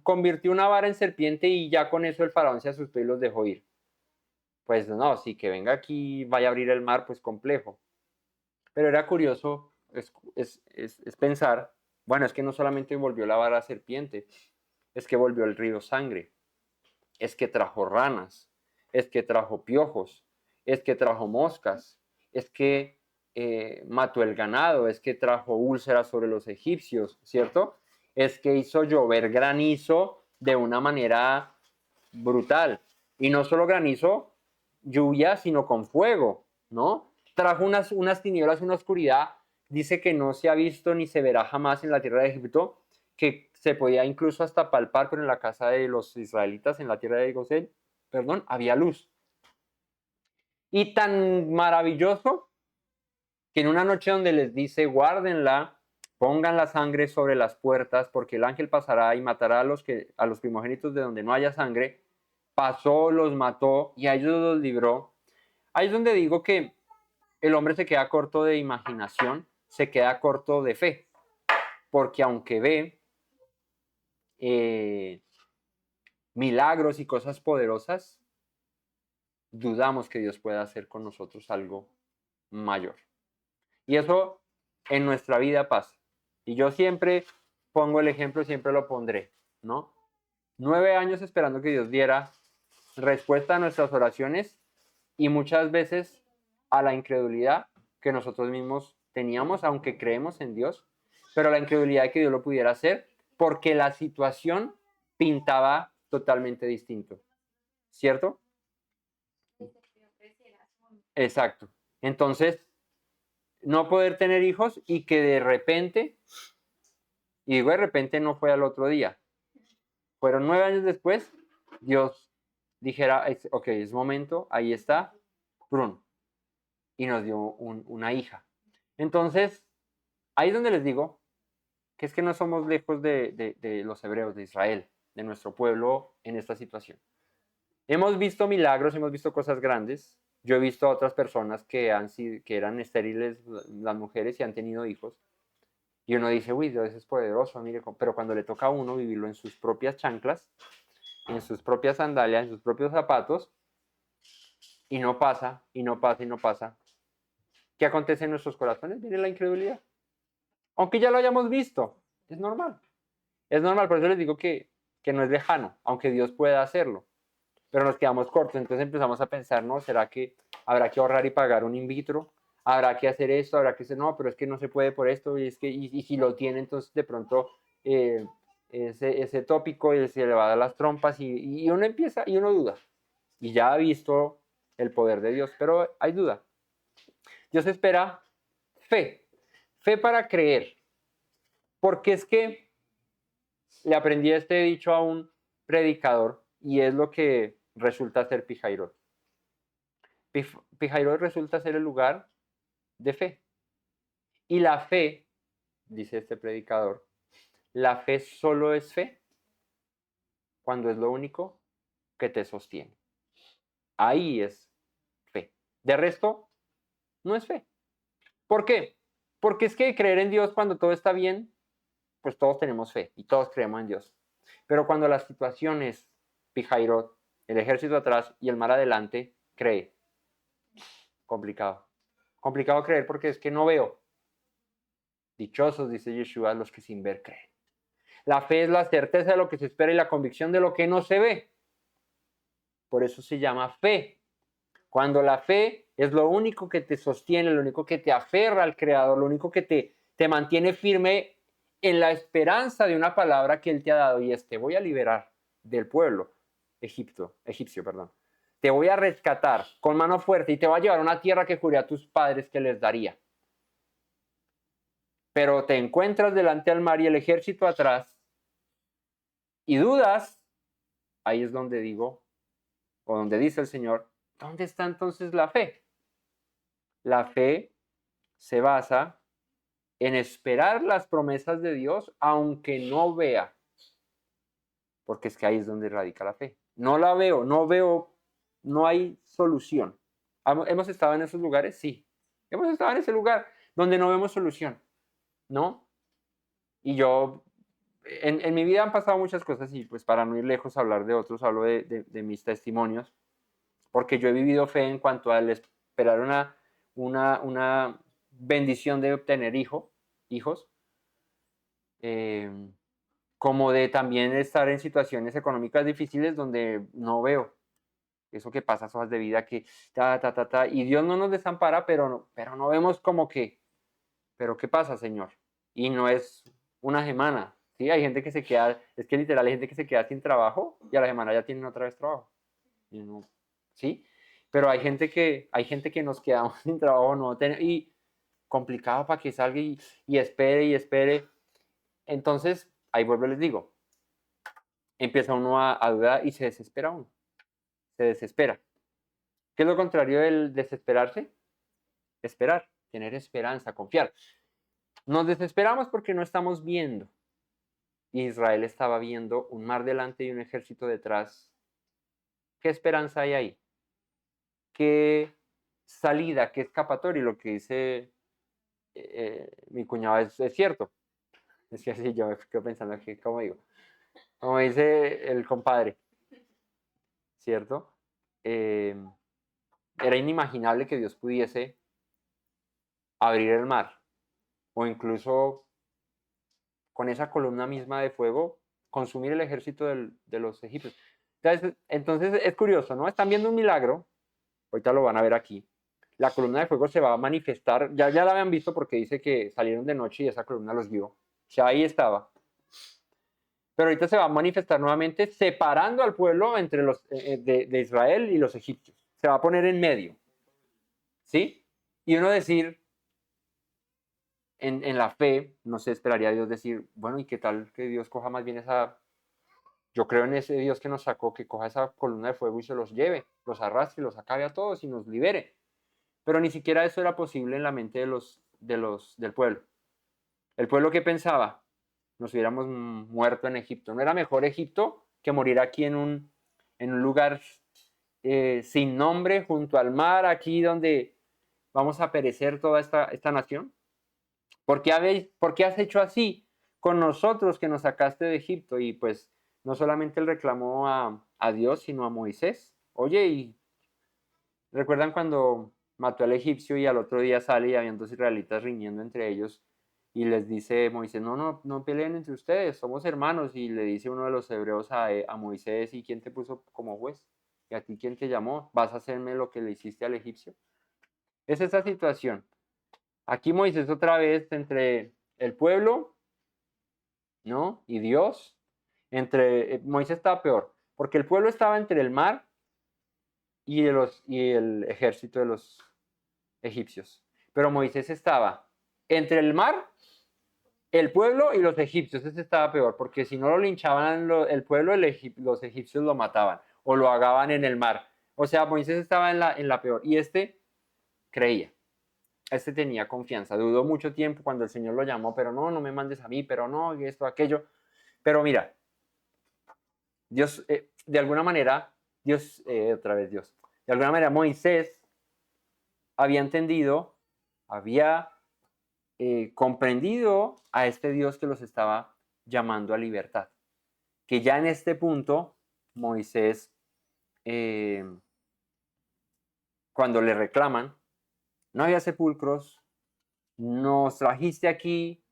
convirtió una vara en serpiente y ya con eso el faraón se asustó y los dejó ir. Pues no, sí, que venga aquí, vaya a abrir el mar, pues complejo. Pero era curioso, es pensar, bueno, es que no solamente volvió la vara serpiente, es que volvió el río sangre, es que trajo ranas, es que trajo piojos, es que trajo moscas, es que mató el ganado, es que trajo úlceras sobre los egipcios, ¿cierto? Es que hizo llover granizo de una manera brutal. Y no solo granizo, lluvia, sino con fuego, ¿no? Trajo unas tinieblas, una oscuridad, dice que no se ha visto ni se verá jamás en la tierra de Egipto, que se podía incluso hasta palpar, pero en la casa de los israelitas, en la tierra de Gosén, perdón, había luz. Y tan maravilloso que en una noche donde les dice, guárdenla, pongan la sangre sobre las puertas, porque el ángel pasará y matará a los primogénitos de donde no haya sangre, pasó, los mató y a ellos los libró. Ahí es donde digo que el hombre se queda corto de imaginación, se queda corto de fe, porque aunque ve eh, milagros y cosas poderosas, dudamos que Dios pueda hacer con nosotros algo mayor. Y eso en nuestra vida pasa. Y yo siempre pongo el ejemplo, siempre lo pondré, ¿no? 9 años esperando que Dios diera respuesta a nuestras oraciones y muchas veces a la incredulidad que nosotros mismos teníamos, aunque creemos en Dios, pero la incredulidad de que Dios lo pudiera hacer porque la situación pintaba totalmente distinto, ¿cierto? Exacto. Entonces, no poder tener hijos y que de repente, y digo de repente no fue al otro día, fueron 9 años después, Dios dijera, ok, es momento, ahí está, prun, y nos dio una hija. Entonces, ahí es donde les digo que es que no somos lejos de los hebreos, de Israel, de nuestro pueblo en esta situación. Hemos visto milagros, hemos visto cosas grandes. Yo he visto a otras personas que eran estériles, las mujeres, y han tenido hijos. Y uno dice, uy, Dios es poderoso, mire, pero cuando le toca a uno vivirlo en sus propias chanclas, en sus propias sandalias, en sus propios zapatos, y no pasa, y no pasa, y no pasa, ¿qué acontece en nuestros corazones? Viene la incredulidad. Aunque ya lo hayamos visto, es normal. Es normal, por eso les digo que no es lejano, aunque Dios pueda hacerlo. Pero nos quedamos cortos, entonces empezamos a pensar, ¿no? ¿Será que habrá que ahorrar y pagar un in vitro? habrá que hacer esto, habrá que hacer, no, pero es que no se puede por esto, y es que, y si lo tiene, entonces de pronto ese tópico se le va a dar las trompas y uno empieza, y uno duda, y ya ha visto el poder de Dios, pero hay duda. Dios espera fe, fe para creer, porque es que le aprendí este dicho a un predicador y es lo que resulta ser Pijairot. Pijairot resulta ser el lugar de fe. Y la fe, dice este predicador, la fe solo es fe cuando es lo único que te sostiene. Ahí es fe. De resto, no es fe. ¿Por qué? Porque es que creer en Dios cuando todo está bien, pues todos tenemos fe y todos creemos en Dios. Pero cuando las situaciones, Pijairot, el ejército atrás y el mar adelante, cree. Complicado. Complicado creer porque es que no veo. Dichosos, dice Yeshua, los que sin ver creen. La fe es la certeza de lo que se espera y la convicción de lo que no se ve. Por eso se llama fe. Cuando la fe es lo único que te sostiene, lo único que te aferra al Creador, lo único que te mantiene firme en la esperanza de una palabra que Él te ha dado y es: te voy a liberar del pueblo egipcio, perdón. Te voy a rescatar con mano fuerte y te voy a llevar a una tierra que juré a tus padres que les daría. Pero te encuentras delante del mar y el ejército atrás y dudas, ahí es donde digo, o donde dice el Señor, ¿dónde está entonces la fe? La fe se basa en esperar las promesas de Dios aunque no vea, porque es que ahí es donde radica la fe. No la veo, no veo, no hay solución. ¿Hemos estado en esos lugares? Sí. Hemos estado en ese lugar donde no vemos solución, ¿no? Y yo, en mi vida han pasado muchas cosas y pues para no ir lejos a hablar de otros, hablo de mis testimonios, porque yo he vivido fe en cuanto al esperar una bendición de obtener hijos, eh, como de también estar en situaciones económicas difíciles donde no veo eso que pasa, hojas de vida que y Dios no nos desampara, pero no vemos como que, pero ¿qué pasa, Señor? Y no es una semana, ¿sí? Hay gente que se queda, es que literal hay gente que se queda sin trabajo y a la semana ya tienen otra vez trabajo. Y no, ¿sí? Pero hay gente que nos quedamos sin trabajo, no y complicado para que salga y espere y espere. Entonces, ahí vuelvo y les digo, empieza uno a dudar y se desespera uno, se desespera. ¿Qué es lo contrario del desesperarse? Esperar, tener esperanza, confiar. Nos desesperamos porque no estamos viendo. Israel estaba viendo un mar delante y un ejército detrás. ¿Qué esperanza hay ahí? ¿Qué salida, qué escapatoria? Y lo que dice mi cuñado es cierto. Es que así yo me quedo pensando aquí, ¿cómo digo? Como dice el compadre, ¿cierto? Era inimaginable que Dios pudiese abrir el mar o incluso con esa columna misma de fuego consumir el ejército de los egipcios. Entonces es curioso, ¿no? Están viendo un milagro, ahorita lo van a ver aquí. La columna de fuego se va a manifestar, ya la habían visto porque dice que salieron de noche y esa columna los guió. O sea, ahí estaba. Pero ahorita se va a manifestar nuevamente separando al pueblo entre los de Israel y los egipcios. Se va a poner en medio. ¿Sí? Y uno decir, en la fe, no sé, esperaría a Dios decir, bueno, ¿y qué tal que Dios coja más bien esa... Yo creo en ese Dios que nos sacó, que coja esa columna de fuego y se los lleve, los arrastre, los acabe a todos y nos libere. Pero ni siquiera eso era posible en la mente del pueblo. El pueblo que pensaba, nos hubiéramos muerto en Egipto. ¿No era mejor Egipto que morir aquí en un lugar sin nombre, junto al mar, aquí donde vamos a perecer toda esta nación? ¿Por qué has hecho así con nosotros que nos sacaste de Egipto? Y pues no solamente él reclamó a Dios, sino a Moisés. Oye, y ¿recuerdan cuando mató al egipcio y al otro día sale y habían dos israelitas riñendo entre ellos? Y les dice Moisés, no peleen entre ustedes, somos hermanos. Y le dice uno de los hebreos a Moisés, ¿y quién te puso como juez? ¿Y a ti quién te llamó? ¿Vas a hacerme lo que le hiciste al egipcio? Es esa situación. Aquí Moisés otra vez entre el pueblo, ¿no? Y Dios. Moisés estaba peor, porque el pueblo estaba entre el mar y el ejército de los egipcios. Pero Moisés estaba entre el mar, el pueblo y los egipcios. Ese estaba peor, porque si no lo linchaban el pueblo, los egipcios lo mataban o lo agaban en el mar. O sea, Moisés estaba en la peor. Y este creía. Este tenía confianza. Dudó mucho tiempo cuando el Señor lo llamó, pero no, no me mandes a mí, pero no, y esto, aquello. Pero mira, Dios, de alguna manera, otra vez Dios, de alguna manera Moisés había entendido, había comprendido a este Dios que los estaba llamando a libertad. Que ya en este punto, Moisés, cuando le reclaman, no había sepulcros, nos trajiste aquí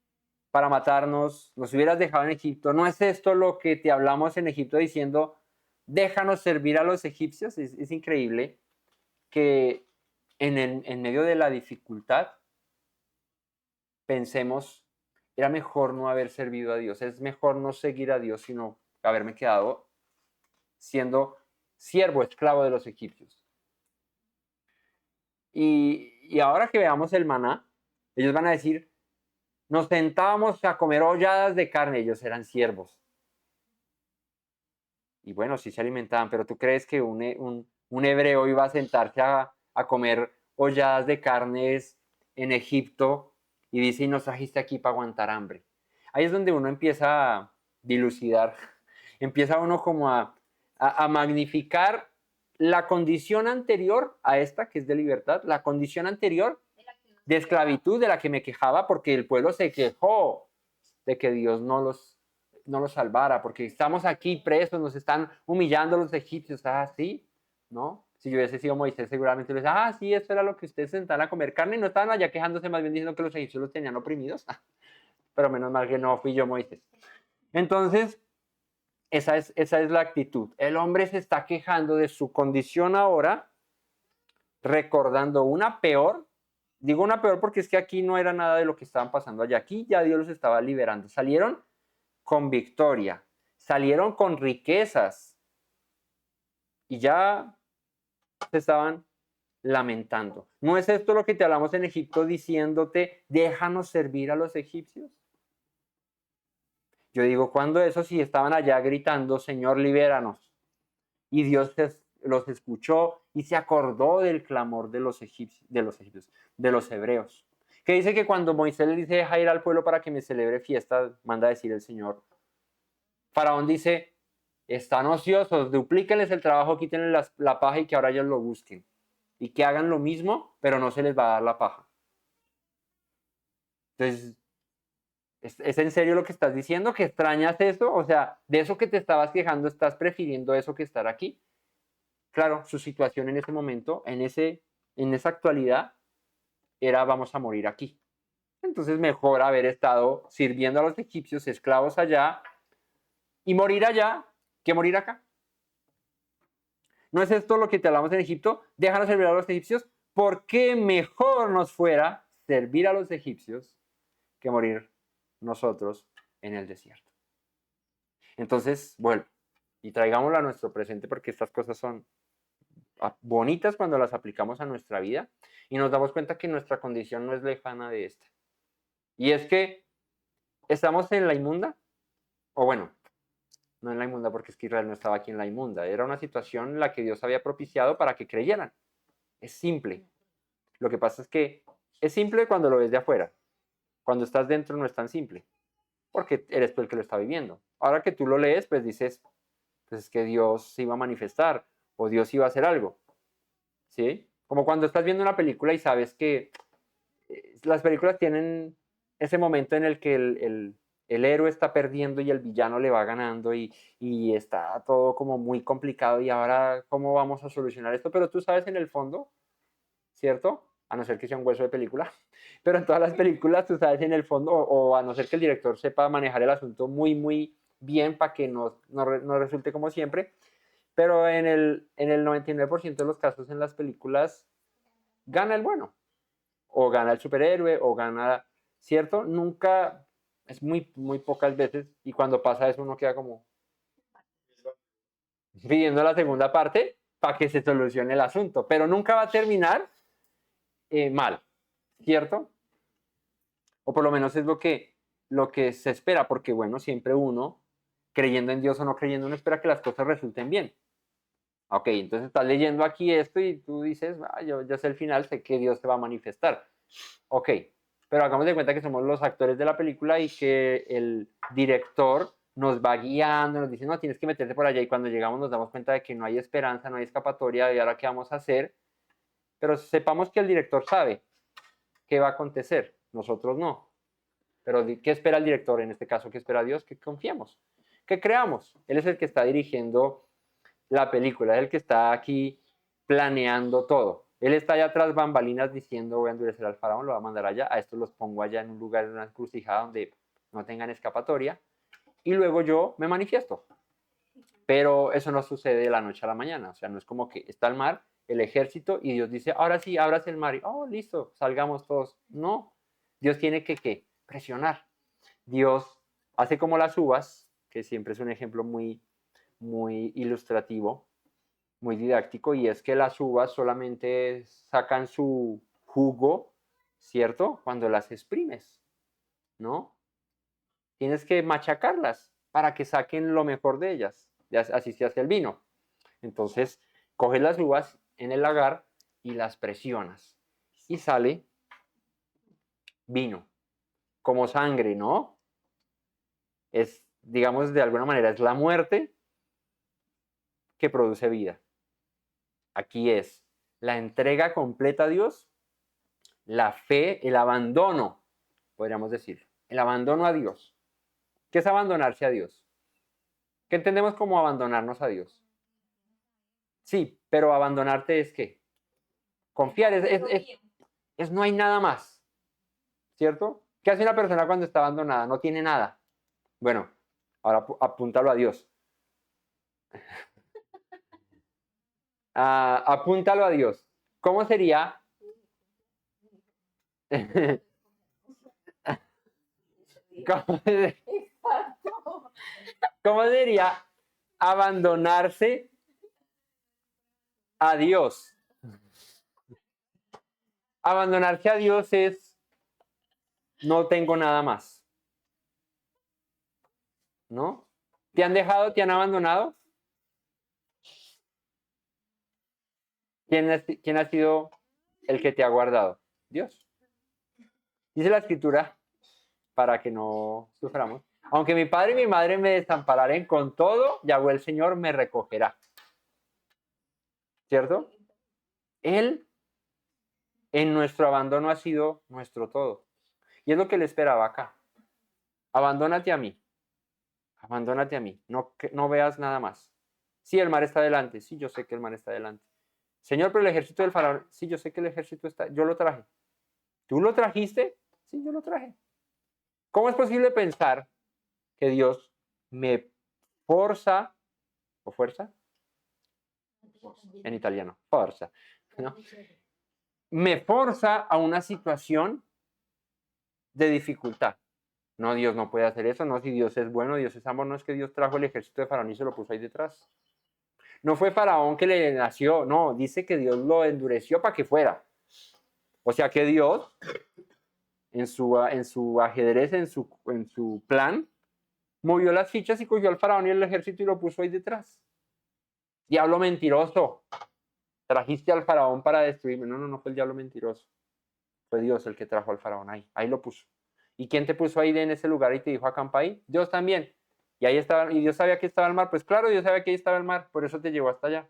para matarnos, nos hubieras dejado en Egipto. ¿No es esto lo que te hablamos en Egipto diciendo, déjanos servir a los egipcios? Es increíble que en medio de la dificultad pensemos, era mejor no haber servido a Dios, es mejor no seguir a Dios, sino haberme quedado siendo siervo, esclavo de los egipcios. Y ahora que veamos el maná, ellos van a decir, nos sentábamos a comer holladas de carne, ellos eran siervos. Y bueno, sí se alimentaban, pero ¿tú crees que un hebreo iba a sentarse a comer holladas de carnes en Egipto y dice, y nos trajiste aquí para aguantar hambre? Ahí es donde uno empieza a dilucidar, empieza uno como a magnificar la condición anterior a esta, que es de libertad, la condición anterior de esclavitud de la que me quejaba, porque el pueblo se quejó de que Dios no los salvara, porque estamos aquí presos, nos están humillando los egipcios, sí, ¿no? Si yo hubiese sido Moisés, seguramente les decía, sí, eso era lo que ustedes se sentaban a comer carne, y no estaban allá quejándose, más bien diciendo que los egipcios los tenían oprimidos, pero menos mal que no fui yo Moisés. Entonces, esa es la actitud. El hombre se está quejando de su condición ahora, recordando una peor. Digo una peor porque es que aquí no era nada de lo que estaban pasando allá. Aquí ya Dios los estaba liberando. Salieron con victoria, salieron con riquezas y ya se estaban lamentando. ¿No es esto lo que te hablamos en Egipto diciéndote, déjanos servir a los egipcios? Yo digo, ¿cuándo eso? Si estaban allá gritando, Señor, libéranos. Y Dios los escuchó y se acordó del clamor de los egipcios, de los hebreos. Que dice que cuando Moisés le dice, deja ir al pueblo para que me celebre fiesta, manda a decir el Señor. Faraón dice, están ociosos, duplíquenles el trabajo, quítenles la paja y que ahora ellos lo busquen. Y que hagan lo mismo, pero no se les va a dar la paja. Entonces, ¿es en serio lo que estás diciendo? ¿Que extrañas eso? O sea, de eso que te estabas quejando, ¿estás prefiriendo eso que estar aquí? Claro, su situación en ese momento, en esa actualidad, era vamos a morir aquí. Entonces, mejor haber estado sirviendo a los egipcios, esclavos allá, y morir allá que morir acá. ¿No es esto lo que te hablamos en Egipto? Déjanos servir a los egipcios, porque mejor nos fuera servir a los egipcios que morir nosotros en el desierto. Entonces, vuelvo y traigámoslo a nuestro presente porque estas cosas son bonitas cuando las aplicamos a nuestra vida y nos damos cuenta que nuestra condición no es lejana de esta. Y es que estamos en la inmunda, o bueno, no en la inmunda porque es que Israel no estaba aquí en la inmunda, era una situación en la que Dios había propiciado para que creyeran. Es simple. Lo que pasa es que es simple cuando lo ves de afuera. Cuando estás dentro no es tan simple, porque eres tú el que lo está viviendo. Ahora que tú lo lees, pues dices, pues es que Dios se iba a manifestar o Dios iba a hacer algo. ¿Sí? Como cuando estás viendo una película y sabes que las películas tienen ese momento en el que el héroe está perdiendo y el villano le va ganando y está todo como muy complicado y ahora cómo vamos a solucionar esto, pero tú sabes en el fondo, ¿cierto? A no ser que sea un hueso de película, pero en todas las películas tú sabes en el fondo, o a no ser que el director sepa manejar el asunto muy, muy bien para que no resulte como siempre, pero en el 99% de los casos en las películas gana el bueno. o gana el superhéroe, o gana, ¿cierto? Nunca, es muy, muy pocas veces, y cuando pasa eso uno queda como pidiendo la segunda parte para que se solucione el asunto, pero nunca va a terminar mal, ¿cierto? O por lo menos es lo que se espera, porque bueno, siempre uno, creyendo en Dios o no creyendo, uno espera que las cosas resulten bien. Ok, entonces estás leyendo aquí esto y tú dices, ah, yo ya sé el final, sé que Dios se va a manifestar. Ok, pero hagamos de cuenta que somos los actores de la película y que el director nos va guiando, nos dice, no, tienes que meterte por allá, y cuando llegamos nos damos cuenta de que no hay esperanza, no hay escapatoria, y ahora qué vamos a hacer. Pero sepamos que el director sabe qué va a acontecer, nosotros no. Pero ¿qué espera el director? En este caso, ¿qué espera Dios? Que confiemos, que creamos. Él es el que está dirigiendo la película, es el que está aquí planeando todo. Él está allá tras bambalinas diciendo, voy a endurecer al faraón, lo voy a mandar allá, a estos los pongo allá en un lugar, en una encrucijada donde no tengan escapatoria, y luego yo me manifiesto. Pero eso no sucede de la noche a la mañana, o sea, no es como que está el mar, el ejército, y Dios dice, ahora sí, ábrase el mar, y, oh, listo, salgamos todos. No, Dios tiene que, ¿qué? Presionar. Dios hace como las uvas, que siempre es un ejemplo muy, muy ilustrativo, muy didáctico, y es que las uvas solamente sacan su jugo, ¿cierto? Cuando las exprimes, ¿no? Tienes que machacarlas para que saquen lo mejor de ellas. Así se hace el vino. Entonces, coges las uvas en el lagar y las presionas. Y sale vino, como sangre, ¿no? Es, digamos, de alguna manera, es la muerte que produce vida. Aquí es la entrega completa a Dios, la fe, el abandono, podríamos decir, el abandono a Dios. ¿Qué es abandonarse a Dios? ¿Qué entendemos como abandonarnos a Dios? Sí, pero abandonarte es ¿qué? Confiar, es no hay nada más, ¿cierto? ¿Qué hace una persona cuando está abandonada? No tiene nada. Bueno, ahora apúntalo a Dios. Apúntalo a Dios. ¿Cómo sería? ¿Cómo, cómo sería abandonarse a Dios? Abandonarse a Dios es no tengo nada más, ¿no? ¿Te han dejado, te han abandonado? ¿Quién ha sido el que te ha guardado? Dios. Dice la escritura, para que no suframos, aunque mi padre y mi madre me desampararen con todo, Yahweh el Señor me recogerá. ¿Cierto? Él en nuestro abandono ha sido nuestro todo. Y es lo que le esperaba acá. Abandónate a mí. Abandónate a mí. No, no veas nada más. Sí, el mar está delante. Sí, yo sé que el mar está delante. Señor, pero el ejército del faraón. Sí, yo sé que el ejército está. Yo lo traje. ¿Tú lo trajiste? Sí, yo lo traje. ¿Cómo es posible pensar que Dios me forza o fuerza? En italiano, forza. ¿No? Me forza a una situación de dificultad. No, Dios no puede hacer eso. No, si Dios es bueno, Dios es amor. No es que Dios trajo el ejército de Faraón y se lo puso ahí detrás. No fue Faraón que le nació. No, dice que Dios lo endureció para que fuera. O sea que Dios, en su ajedrez, en su plan, movió las fichas y cogió al Faraón y el ejército y lo puso ahí detrás. Diablo mentiroso. Trajiste al Faraón para destruirme. No, no fue el diablo mentiroso. Fue Dios el que trajo al Faraón ahí. Ahí lo puso. ¿Y quién te puso ahí en ese lugar y te dijo acampa ahí? Dios también. Y ahí estaba, y Dios sabía que estaba el mar. Pues claro, Dios sabía que ahí estaba el mar, por eso te llevó hasta allá.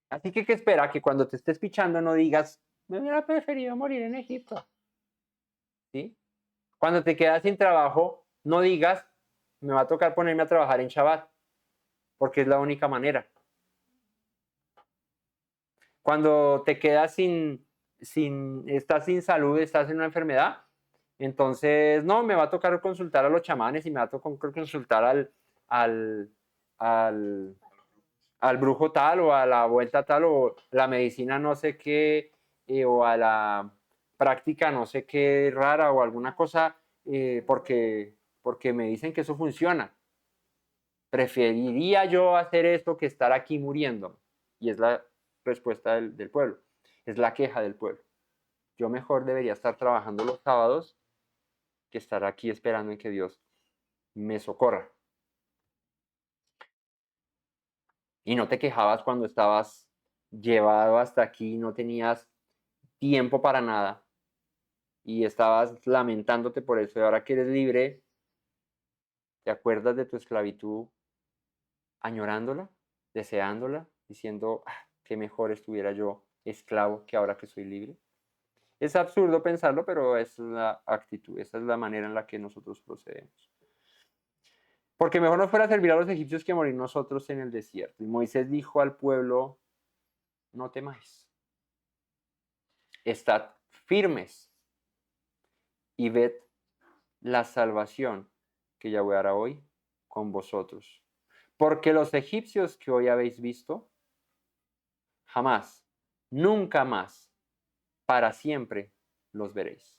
Así que, ¿qué espera? Que cuando te estés pichando no digas, me hubiera preferido morir en Egipto. ¿Sí? Cuando te quedas sin trabajo, no digas, me va a tocar ponerme a trabajar en Shabbat, porque es la única manera. Cuando te quedas estás sin salud, estás en una enfermedad, entonces, no, me va a tocar consultar a los chamanes y me va a tocar consultar al, al, al brujo tal o a la vuelta tal o la medicina no sé qué o a la práctica no sé qué rara o alguna cosa porque me dicen que eso funciona. Preferiría yo hacer esto que estar aquí muriendo. Y es la respuesta del pueblo, es la queja del pueblo. Yo mejor debería estar trabajando los sábados que estar aquí esperando en que Dios me socorra. Y no te quejabas cuando estabas llevado hasta aquí, no tenías tiempo para nada y estabas lamentándote por eso. Y ahora que eres libre, ¿te acuerdas de tu esclavitud añorándola, deseándola, diciendo, qué mejor estuviera yo esclavo que ahora que soy libre? Es absurdo pensarlo, pero esa es la actitud, esa es la manera en la que nosotros procedemos. Porque mejor nos fuera servir a los egipcios que morir nosotros en el desierto. Y Moisés dijo al pueblo, no temáis, estad firmes y ved la salvación que Yahweh hará hoy con vosotros. Porque los egipcios que hoy habéis visto, jamás, nunca más, para siempre los veréis.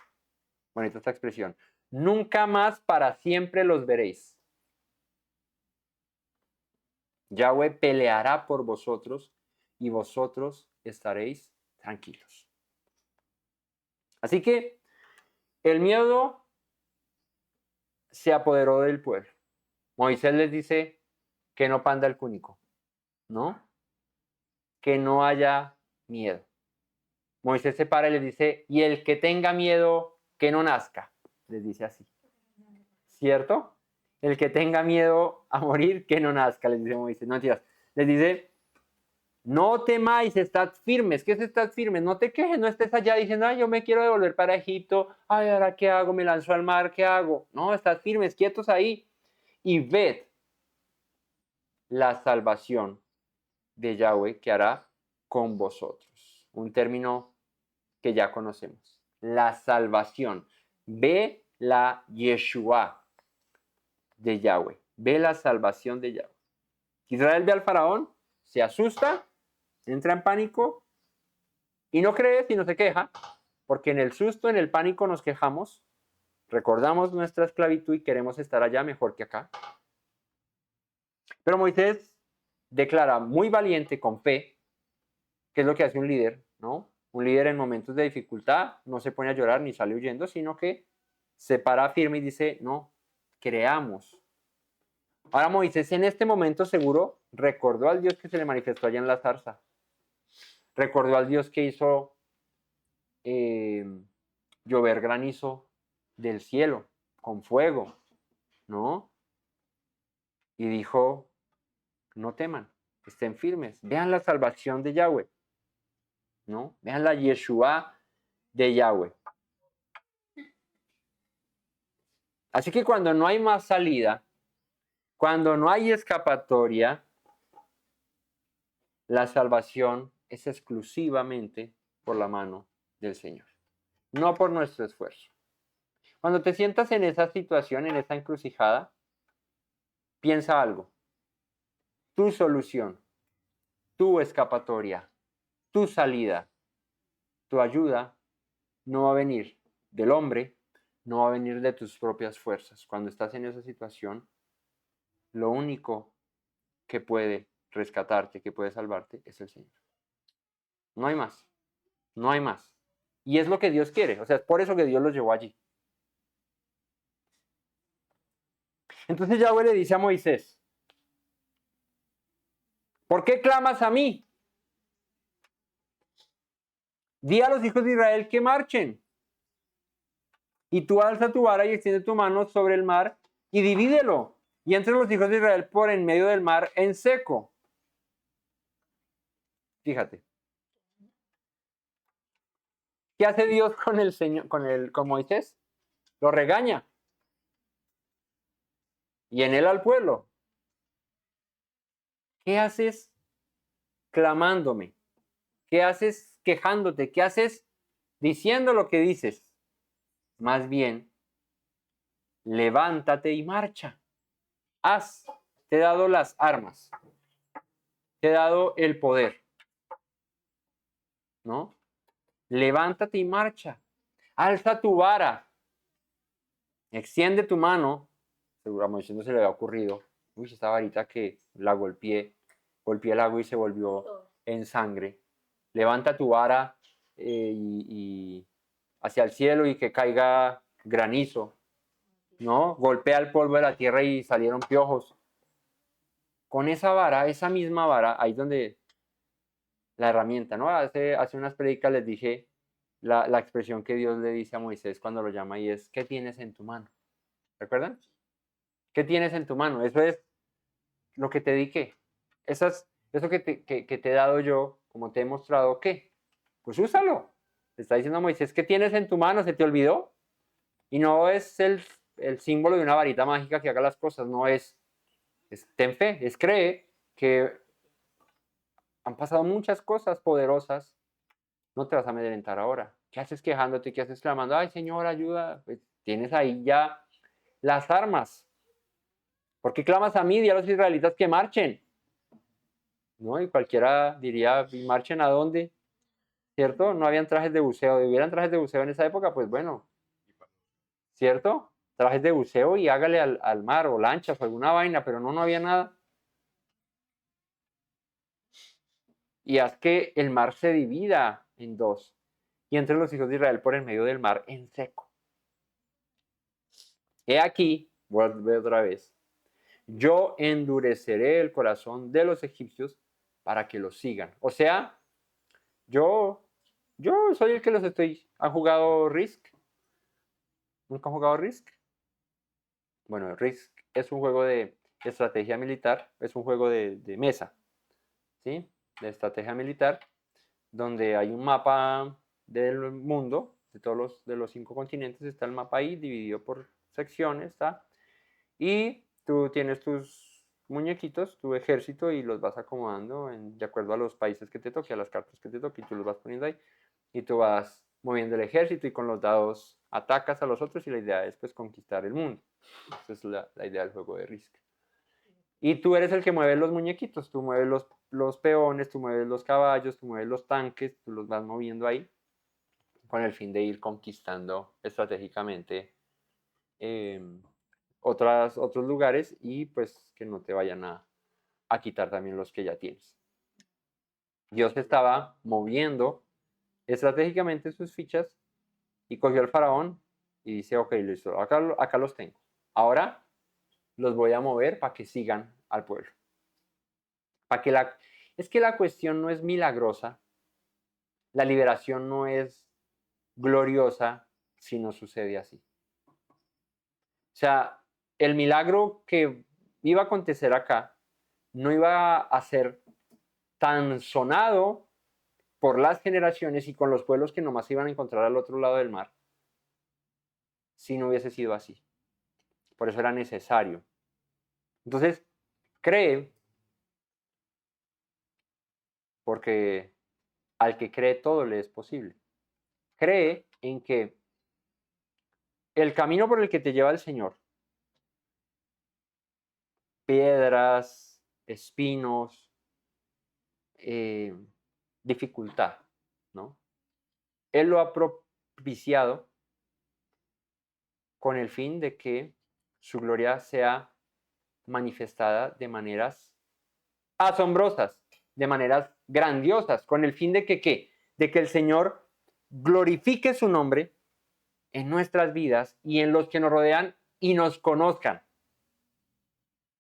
Bonita esta expresión. Nunca más para siempre los veréis. Yahweh peleará por vosotros y vosotros estaréis tranquilos. Así que el miedo se apoderó del pueblo. Moisés les dice que no panda el cúnico, ¿no? Que no haya miedo. Moisés se para y les dice, y el que tenga miedo, que no nazca. Les dice así. ¿Cierto? El que tenga miedo a morir, que no nazca, les dice Moisés. No mentiras. Les dice, no temáis, estad firmes. ¿Qué es estad firmes? No te quejes, no estés allá diciendo, ay, yo me quiero devolver para Egipto. Ay, ¿ahora qué hago? Me lanzo al mar, ¿qué hago? No, estad firmes, quietos ahí. Y ved la salvación de Yahweh que hará con vosotros. Un término que ya conocemos. La salvación. Ve la Yeshua de Yahweh. Ve la salvación de Yahweh. Israel ve al faraón, se asusta, entra en pánico y no cree sino se queja, porque en el susto, en el pánico nos quejamos, recordamos nuestra esclavitud y queremos estar allá mejor que acá. Pero Moisés declara muy valiente, con fe, que es lo que hace un líder, ¿no? Un líder en momentos de dificultad no se pone a llorar ni sale huyendo, sino que se para firme y dice, no, creamos. Ahora Moisés en este momento seguro recordó al Dios que se le manifestó allá en la zarza. Recordó al Dios que hizo llover granizo del cielo con fuego, ¿no? Y dijo, no teman, estén firmes, vean la salvación de Yahweh, ¿no? Vean la Yeshua de Yahweh. Así que cuando no hay más salida, cuando no hay escapatoria, la salvación es exclusivamente por la mano del Señor, no por nuestro esfuerzo. Cuando te sientas en esa situación, en esa encrucijada, piensa algo. Tu solución, tu escapatoria, tu salida, tu ayuda no va a venir del hombre, no va a venir de tus propias fuerzas. Cuando estás en esa situación, lo único que puede rescatarte, que puede salvarte, es el Señor. No hay más, no hay más. Y es lo que Dios quiere, o sea, es por eso que Dios los llevó allí. Entonces Yahweh le dice a Moisés, ¿por qué clamas a mí? Di a los hijos de Israel que marchen. Y tú alza tu vara y extiende tu mano sobre el mar y divídelo. Y entre los hijos de Israel por en medio del mar en seco. Fíjate. ¿Qué hace Dios con el Señor, con Moisés? Lo regaña. Y en él al pueblo. ¿Qué haces clamándome? ¿Qué haces quejándote? ¿Qué haces diciendo lo que dices? Más bien, levántate y marcha. Te he dado las armas. Te he dado el poder. ¿No? Levántate y marcha. alza tu vara, extiende tu mano. Seguro a Moisés no se le había ocurrido. Uy, esta varita que la golpeé el agua y se volvió en sangre. Levanta tu vara y hacia el cielo y que caiga granizo, ¿no? Golpea el polvo de la tierra y salieron piojos. Con esa vara, esa misma vara, ahí es donde la herramienta, ¿no? Hace unas predicas les dije la expresión que Dios le dice a Moisés cuando lo llama y es, ¿qué tienes en tu mano? ¿Recuerdan? ¿Qué tienes en tu mano? Eso es lo que te dediqué. Eso que te he dado yo, como te he mostrado, ¿qué? Pues úsalo. Le está diciendo a Moisés, ¿qué tienes en tu mano? ¿Se te olvidó? Y no es el símbolo de una varita mágica que haga las cosas, no es ten fe, es cree que han pasado muchas cosas poderosas, no te vas a amedrentar ahora. ¿Qué haces quejándote? ¿Qué haces clamando? Ay, Señor, ayuda. Pues tienes ahí ya las armas. ¿Por qué clamas a mí? Di a los israelitas que marchen. ¿No? Y cualquiera diría, ¿y marchen a dónde? ¿Cierto? No habían trajes de buceo. Si hubieran trajes de buceo en esa época, pues bueno, ¿cierto? Trajes de buceo y hágale al mar o lanchas o alguna vaina, pero no había nada. Y haz que el mar se divida en dos y entre los hijos de Israel por el medio del mar en seco. He aquí, vuelve otra vez, yo endureceré el corazón de los egipcios para que los sigan. O sea, yo soy el que los estoy. ¿Han jugado Risk? ¿Nunca han jugado Risk? Bueno, Risk es un juego de estrategia militar, es un juego de mesa, ¿sí? De estrategia militar, donde hay un mapa del mundo, de todos los 5 continentes, está el mapa ahí, dividido por secciones, ¿está? Y tú tienes tus muñequitos, tu ejército, y los vas acomodando de acuerdo a los países que te toque, a las cartas que te toque, y tú los vas poniendo ahí, y tú vas moviendo el ejército y con los dados atacas a los otros y la idea es pues conquistar el mundo. Esa es la idea del juego de Risk. Y tú eres el que mueve los muñequitos, tú mueves los peones, tú mueves los caballos, tú mueves los tanques, tú los vas moviendo ahí con el fin de ir conquistando estratégicamente otros lugares y pues que no te vayan a quitar también los que ya tienes. Dios estaba moviendo estratégicamente sus fichas y cogió al faraón y dice, ok, listo, acá los tengo. Ahora los voy a mover para que sigan al pueblo. Es que la cuestión no es milagrosa, la liberación no es gloriosa si no sucede así. O sea, el milagro que iba a acontecer acá no iba a ser tan sonado por las generaciones y con los pueblos que nomás iban a encontrar al otro lado del mar si no hubiese sido así. Por eso era necesario. Entonces, cree, porque al que cree todo le es posible. Cree en que el camino por el que te lleva el Señor, piedras, espinos, dificultad, ¿no? Él lo ha propiciado con el fin de que su gloria sea manifestada de maneras asombrosas, de maneras grandiosas, con el fin de que, ¿qué? De que el Señor glorifique su nombre en nuestras vidas y en los que nos rodean y nos conozcan.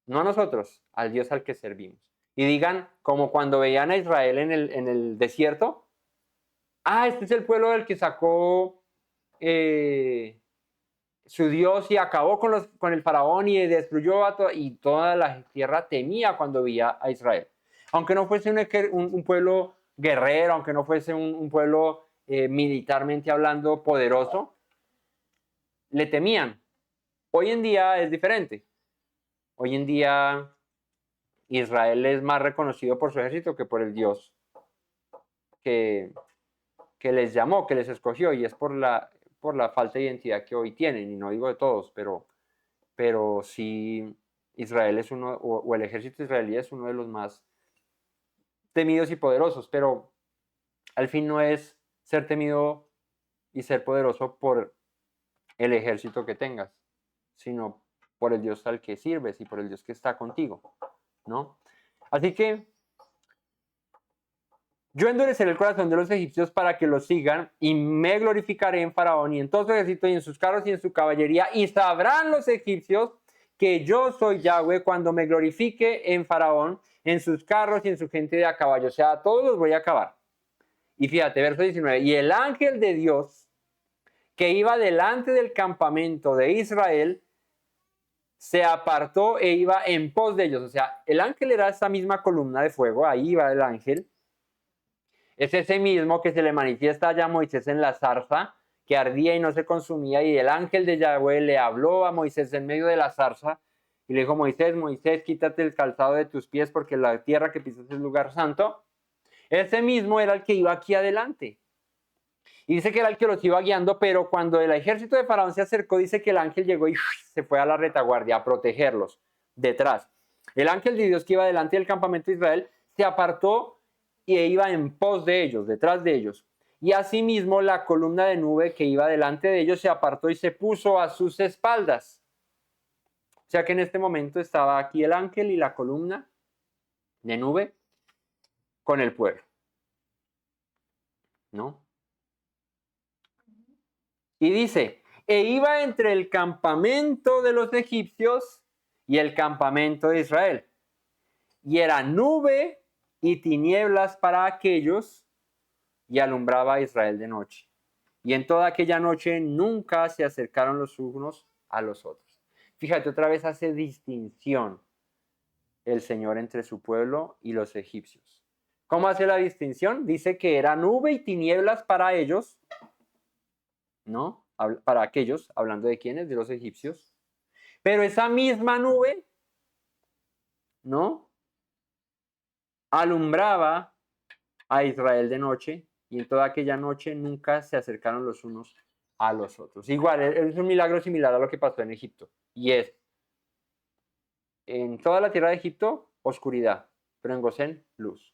No a nosotros, al Dios al que servimos. Y digan, como cuando veían a Israel en el desierto, este es el pueblo del que sacó su Dios y acabó con el faraón y destruyó y toda la tierra temía cuando veía a Israel. Aunque no fuese un pueblo guerrero, aunque no fuese un pueblo militarmente hablando poderoso, le temían. Hoy en día es diferente. Hoy en día Israel es más reconocido por su ejército que por el Dios que les llamó, que les escogió, y es por la falta de identidad que hoy tienen, y no digo de todos, pero sí Israel es uno, o el ejército israelí es uno de los más temidos y poderosos, pero al fin no es ser temido y ser poderoso por el ejército que tengas, sino por el Dios al que sirves y por el Dios que está contigo, ¿no? Así que yo endureceré el corazón de los egipcios para que los sigan y me glorificaré en Faraón y en todo su ejército y en sus carros y en su caballería y sabrán los egipcios que yo soy Yahweh cuando me glorifique en Faraón, en sus carros y en su gente de a caballo. O sea, a todos los voy a acabar. Y fíjate, verso 19. Y el ángel de Dios que iba delante del campamento de Israel se apartó e iba en pos de ellos. O sea, el ángel era esa misma columna de fuego, ahí iba el ángel. Es ese mismo que se le manifiesta ya a Moisés en la zarza, que ardía y no se consumía, y el ángel de Yahweh le habló a Moisés en medio de la zarza, y le dijo, Moisés, Moisés, quítate el calzado de tus pies, porque la tierra que pisas es lugar santo. Ese mismo era el que iba aquí adelante. Y dice que era el que los iba guiando, pero cuando el ejército de Faraón se acercó, dice que el ángel llegó y se fue a la retaguardia a protegerlos detrás. El ángel de Dios que iba delante del campamento de Israel se apartó y iba en pos de ellos, detrás de ellos. Y asimismo la columna de nube que iba delante de ellos se apartó y se puso a sus espaldas. O sea que en este momento estaba aquí el ángel y la columna de nube con el pueblo, ¿no? Y dice, e iba entre el campamento de los egipcios y el campamento de Israel. Y era nube y tinieblas para aquellos y alumbraba a Israel de noche. Y en toda aquella noche nunca se acercaron los unos a los otros. Fíjate, otra vez hace distinción el Señor entre su pueblo y los egipcios. ¿Cómo hace la distinción? Dice que era nube y tinieblas para ellos, ¿no? Para aquellos, hablando de quiénes, de los egipcios. Pero esa misma nube, ¿no? Alumbraba a Israel de noche y en toda aquella noche nunca se acercaron los unos a los otros. Igual, es un milagro similar a lo que pasó en Egipto. Y es, en toda la tierra de Egipto, oscuridad, pero en Gosén, luz.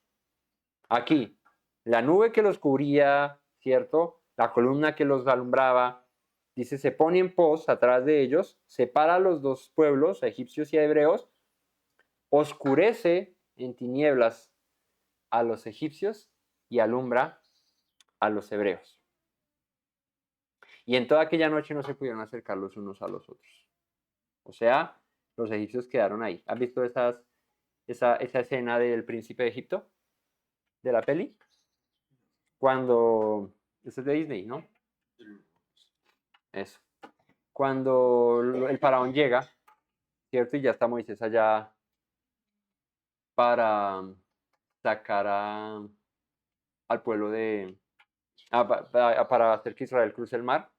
Aquí, la nube que los cubría, ¿cierto? La columna que los alumbraba, dice, se pone en pos atrás de ellos, separa a los dos pueblos, a egipcios y a hebreos, oscurece en tinieblas a los egipcios y alumbra a los hebreos. Y en toda aquella noche no se pudieron acercar los unos a los otros. O sea, los egipcios quedaron ahí. ¿Has visto esa escena del príncipe de Egipto? ¿De la peli? Cuando... Eso es de Disney, ¿no? Eso. Cuando el faraón llega, ¿cierto? Y ya está Moisés allá para sacar al pueblo para hacer que Israel cruce el mar.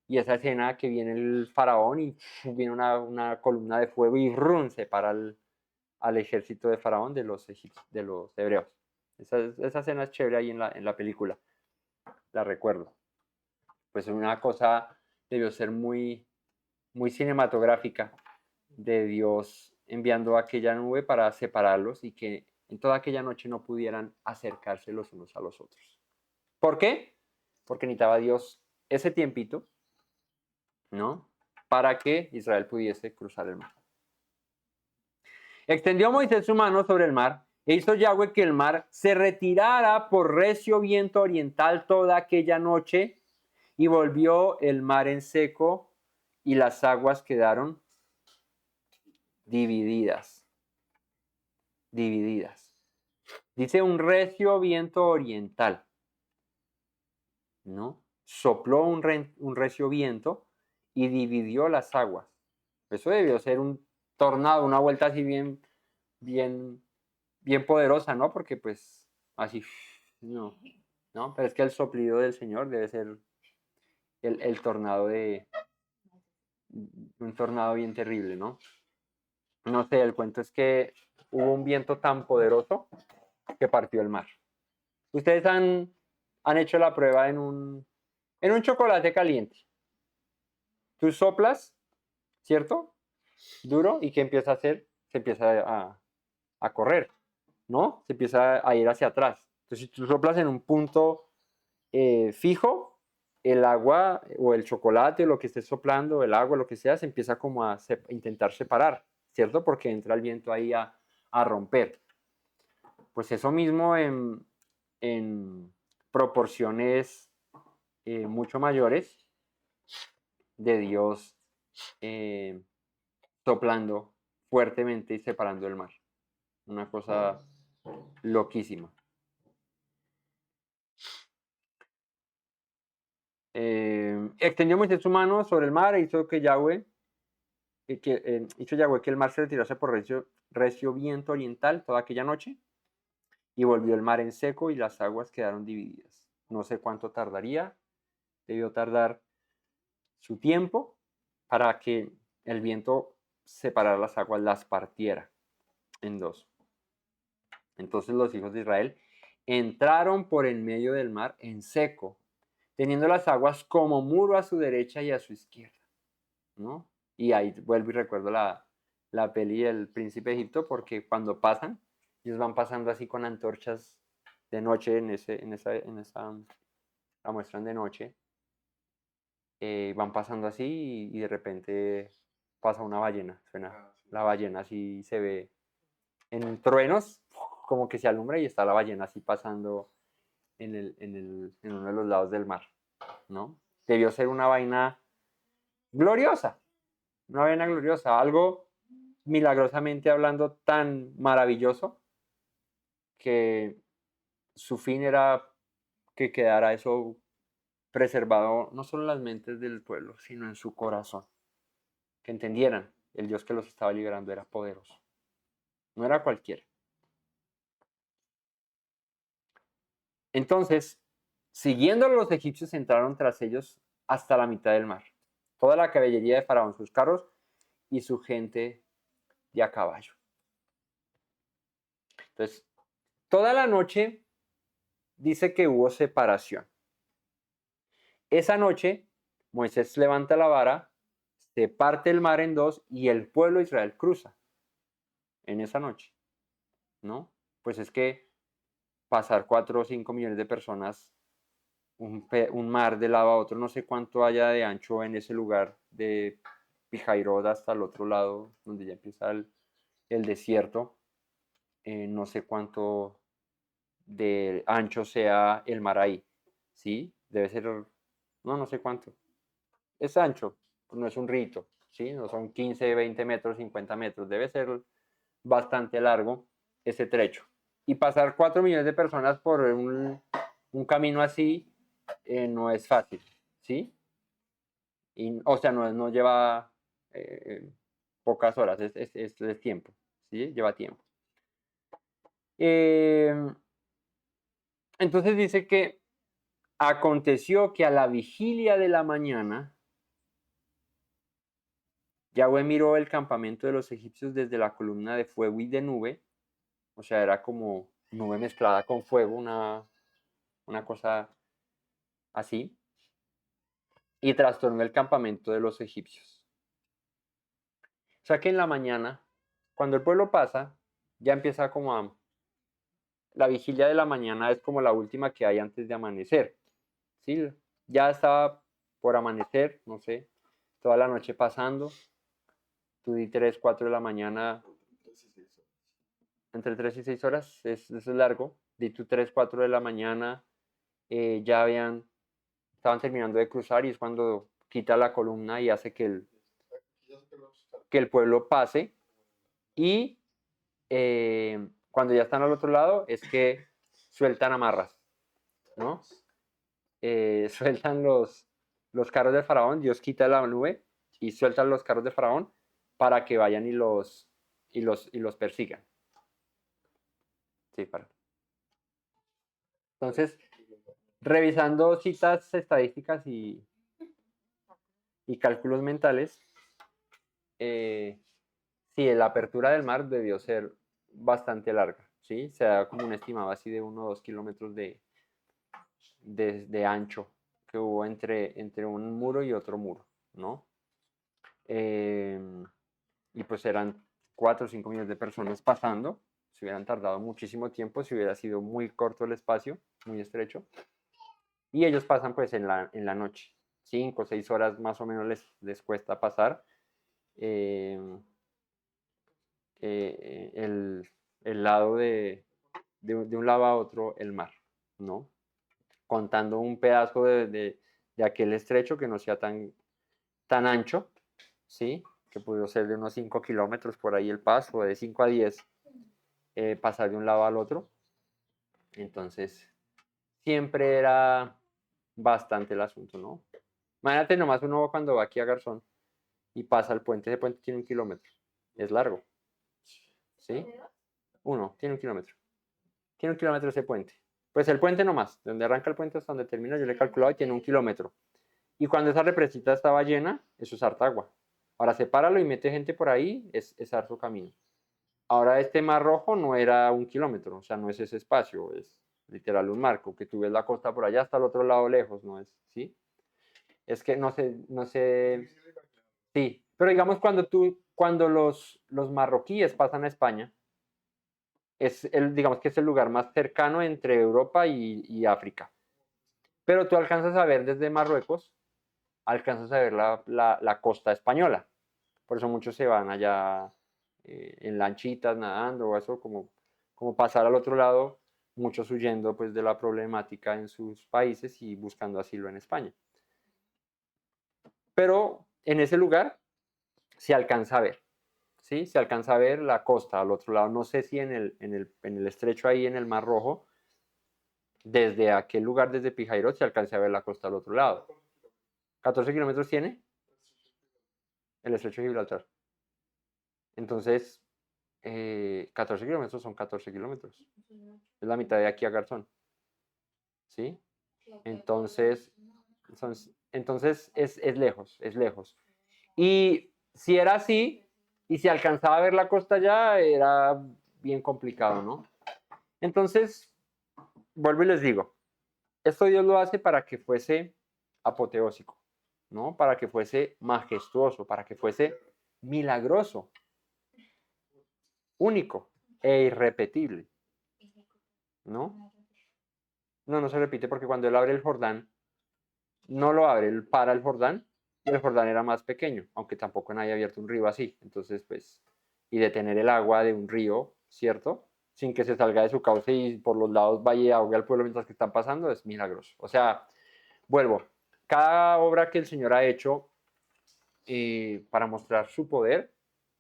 Y esa escena que viene el faraón y viene una columna de fuego y ¡rum! Separa al ejército de faraón de los hebreos. Esa escena es chévere ahí en la película. La recuerdo. Pues una cosa debió ser muy, muy cinematográfica de Dios enviando aquella nube para separarlos y que en toda aquella noche no pudieran acercarse los unos a los otros. ¿Por qué? Porque necesitaba Dios ese tiempito, ¿no? Para que Israel pudiese cruzar el mar. Extendió Moisés su mano sobre el mar e hizo Yahweh que el mar se retirara por recio viento oriental toda aquella noche y volvió el mar en seco y las aguas quedaron divididas. Divididas. Dice un recio viento oriental, ¿no? Sopló un recio viento y dividió las aguas. Eso debió ser un tornado, una vuelta así bien poderosa, ¿no? Porque pues así, no, pero es que el soplido del Señor debe ser el tornado un tornado bien terrible, ¿no? No sé, el cuento es que hubo un viento tan poderoso que partió el mar. Ustedes han hecho la prueba en un chocolate caliente. Tú soplas, ¿cierto? Duro, ¿y qué empieza a hacer? Se empieza a correr, ¿no? Se empieza a ir hacia atrás. Entonces, si tú soplas en un punto fijo, el agua o el chocolate o lo que esté soplando, el agua, lo que sea, se empieza como a intentar separar, ¿cierto? Porque entra el viento ahí a romper. Pues eso mismo en proporciones mucho mayores de Dios eh, soplando fuertemente y separando el mar. Una cosa loquísima. Extendió Moisés su mano sobre el mar e hizo que Yahweh, hizo Yahweh que el mar se retirase por recio viento oriental toda aquella noche y volvió el mar en seco y las aguas quedaron divididas. No sé cuánto tardaría, debió tardar su tiempo para que el viento separara las aguas, las partiera en dos. Entonces los hijos de Israel entraron por en medio del mar en seco, teniendo las aguas como muro a su derecha y a su izquierda, ¿no? Y ahí vuelvo y recuerdo la peli del Príncipe de Egipto, porque cuando pasan, ellos van pasando así con antorchas de noche, la muestran de noche, van pasando así y de repente pasa una ballena, suena la ballena así se ve en truenos, como que se alumbra y está la ballena así pasando en uno de los lados del mar, ¿no? Debió ser una vaina gloriosa, algo milagrosamente hablando tan maravilloso que su fin era que quedara eso preservado no solo en las mentes del pueblo, sino en su corazón, que entendieran el Dios que los estaba liberando era poderoso, no era cualquiera. Entonces, siguiendo los egipcios entraron tras ellos hasta la mitad del mar, toda la caballería de Faraón, sus carros y su gente de a caballo. Entonces, toda la noche dice que hubo separación. Esa noche, Moisés levanta la vara, se parte el mar en dos y el pueblo de Israel cruza en esa noche, ¿no? Pues es que pasar 4 o 5 millones de personas, un mar de lado a otro, no sé cuánto haya de ancho en ese lugar de Pijairod hasta el otro lado, donde ya empieza el desierto, no sé cuánto de ancho sea el mar ahí, ¿sí? Debe ser, no sé cuánto. Es ancho, no es un rito, ¿sí? No son 15, 20 metros, 50 metros, debe ser bastante largo ese trecho. Y pasar 4 millones de personas por un camino así no es fácil, ¿sí? Y, o sea, no lleva pocas horas, es tiempo, ¿sí? Lleva tiempo. Entonces dice que aconteció que a la vigilia de la mañana, Yahweh miró el campamento de los egipcios desde la columna de fuego y de nube, o sea, era como nube mezclada con fuego, una cosa así, y trastornó el campamento de los egipcios. O sea que en la mañana, cuando el pueblo pasa, ya empieza como a... La vigilia de la mañana es como la última que hay antes de amanecer, ¿sí? Ya estaba por amanecer, no sé, toda la noche pasando, tú di 3, 4 de la mañana, entre 3 y 6 horas, eso es largo, di tú 3, 4 de la mañana, ya estaban terminando de cruzar y es cuando quita la columna y hace que el pueblo pase y cuando ya están al otro lado es que sueltan amarras, ¿no? Sueltan los carros de Faraón, Dios quita la nube y sueltan los carros de Faraón para que vayan y los persigan. Sí, Entonces, revisando citas estadísticas y cálculos mentales, sí, la apertura del mar debió ser bastante larga, ¿sí? Se da como un estimado así de 1 o 2 kilómetros de ancho que hubo entre un muro y otro muro, ¿no? Y pues eran 4 o 5 millones de personas pasando, se hubieran tardado muchísimo tiempo si hubiera sido muy corto el espacio, muy estrecho. Y ellos pasan pues en la noche, 5 o 6 horas más o menos les cuesta pasar eh, el lado de un lado a otro el mar, ¿no? Contando un pedazo de aquel estrecho que no sea tan ancho, ¿sí? Que pudo ser de unos 5 kilómetros por ahí el paso, de 5 a 10, pasar de un lado al otro. Entonces, siempre era bastante el asunto, ¿no? Imagínate nomás uno cuando va aquí a Garzón y pasa el puente, ese puente tiene 1 kilómetro, es largo, ¿sí? Tiene 1 kilómetro. Tiene 1 kilómetro ese puente. Pues el puente nomás, donde arranca el puente hasta donde termina, yo le he calculado y tiene 1 kilómetro. Y cuando esa represita estaba llena, eso es harta agua. Ahora sepáralo y mete gente por ahí, es harto camino. Ahora este mar Rojo no era 1 kilómetro, o sea, no es ese espacio, es literal un marco, que tú ves la costa por allá hasta el otro lado lejos, ¿no es? ¿Sí? Es que no sé, sí, pero digamos cuando los marroquíes pasan a España, digamos que es el lugar más cercano entre Europa y África. Pero tú alcanzas a ver desde Marruecos, alcanzas a ver la costa española. Por eso muchos se van allá en lanchitas, nadando o eso, como pasar al otro lado, muchos huyendo pues de la problemática en sus países y buscando asilo en España. Pero en ese lugar se alcanza a ver, ¿sí? Se alcanza a ver la costa al otro lado. No sé si en el estrecho ahí, en el Mar Rojo, desde aquel lugar, desde Pijairot, se alcanza a ver la costa al otro lado. ¿14 kilómetros tiene el estrecho de Gibraltar? Entonces, 14 kilómetros son 14 kilómetros. Es la mitad de aquí a Garzón. ¿Sí? Entonces, es lejos, es lejos. Y si era así, y si alcanzaba a ver la costa ya, era bien complicado, ¿no? Entonces, vuelvo y les digo, esto Dios lo hace para que fuese apoteósico, ¿no? Para que fuese majestuoso, para que fuese milagroso, único e irrepetible, ¿no? No se repite porque cuando él abre el Jordán, no lo abre, él para el Jordán y el Jordán era más pequeño, aunque tampoco nadie abierto un río así. Entonces, pues, y detener el agua de un río, ¿cierto? Sin que se salga de su cauce y por los lados vaya y ahogue al pueblo mientras que están pasando, es milagroso. O sea, vuelvo, cada obra que el Señor ha hecho para mostrar su poder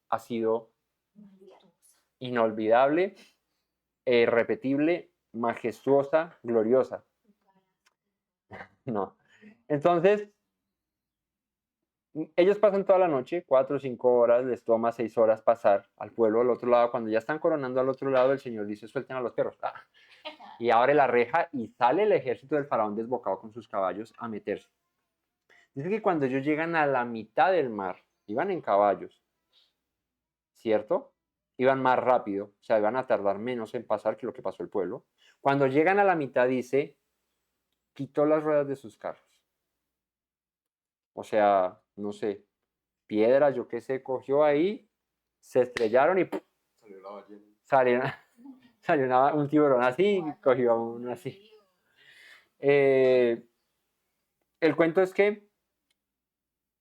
ha sido inolvidable, irrepetible, majestuosa, gloriosa. No. Entonces, ellos pasan toda la noche, 4 o 5 horas, les toma 6 horas pasar al pueblo al otro lado. Cuando ya están coronando al otro lado, el Señor dice, suelten a los perros. Y abre la reja y sale el ejército del faraón desbocado con sus caballos a meterse. Dice que cuando ellos llegan a la mitad del mar, iban en caballos, ¿cierto? Iban más rápido, o sea, iban a tardar menos en pasar que lo que pasó el pueblo. Cuando llegan a la mitad, dice, quitó las ruedas de sus carros. O sea, no sé, piedras, yo qué sé, cogió ahí, se estrellaron y ¡pum! Salió la ballena. salió un tiburón así, cogió a uno así. El cuento es que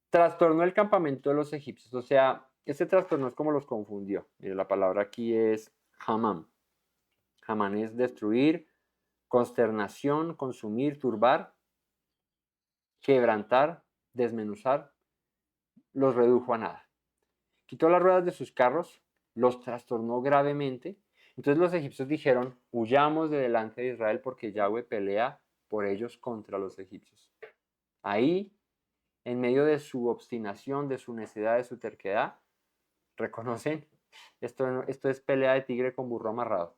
trastornó el campamento de los egipcios, o sea, este trastorno es como los confundió. Mire, la palabra aquí es hamam. Hamam es destruir, consternación, consumir, turbar, quebrantar, desmenuzar, los redujo a nada. Quitó las ruedas de sus carros, los trastornó gravemente. Entonces los egipcios dijeron, huyamos de delante de Israel porque Yahweh pelea por ellos contra los egipcios. Ahí, en medio de su obstinación, de su necedad, de su terquedad, reconocen, esto es pelea de tigre con burro amarrado.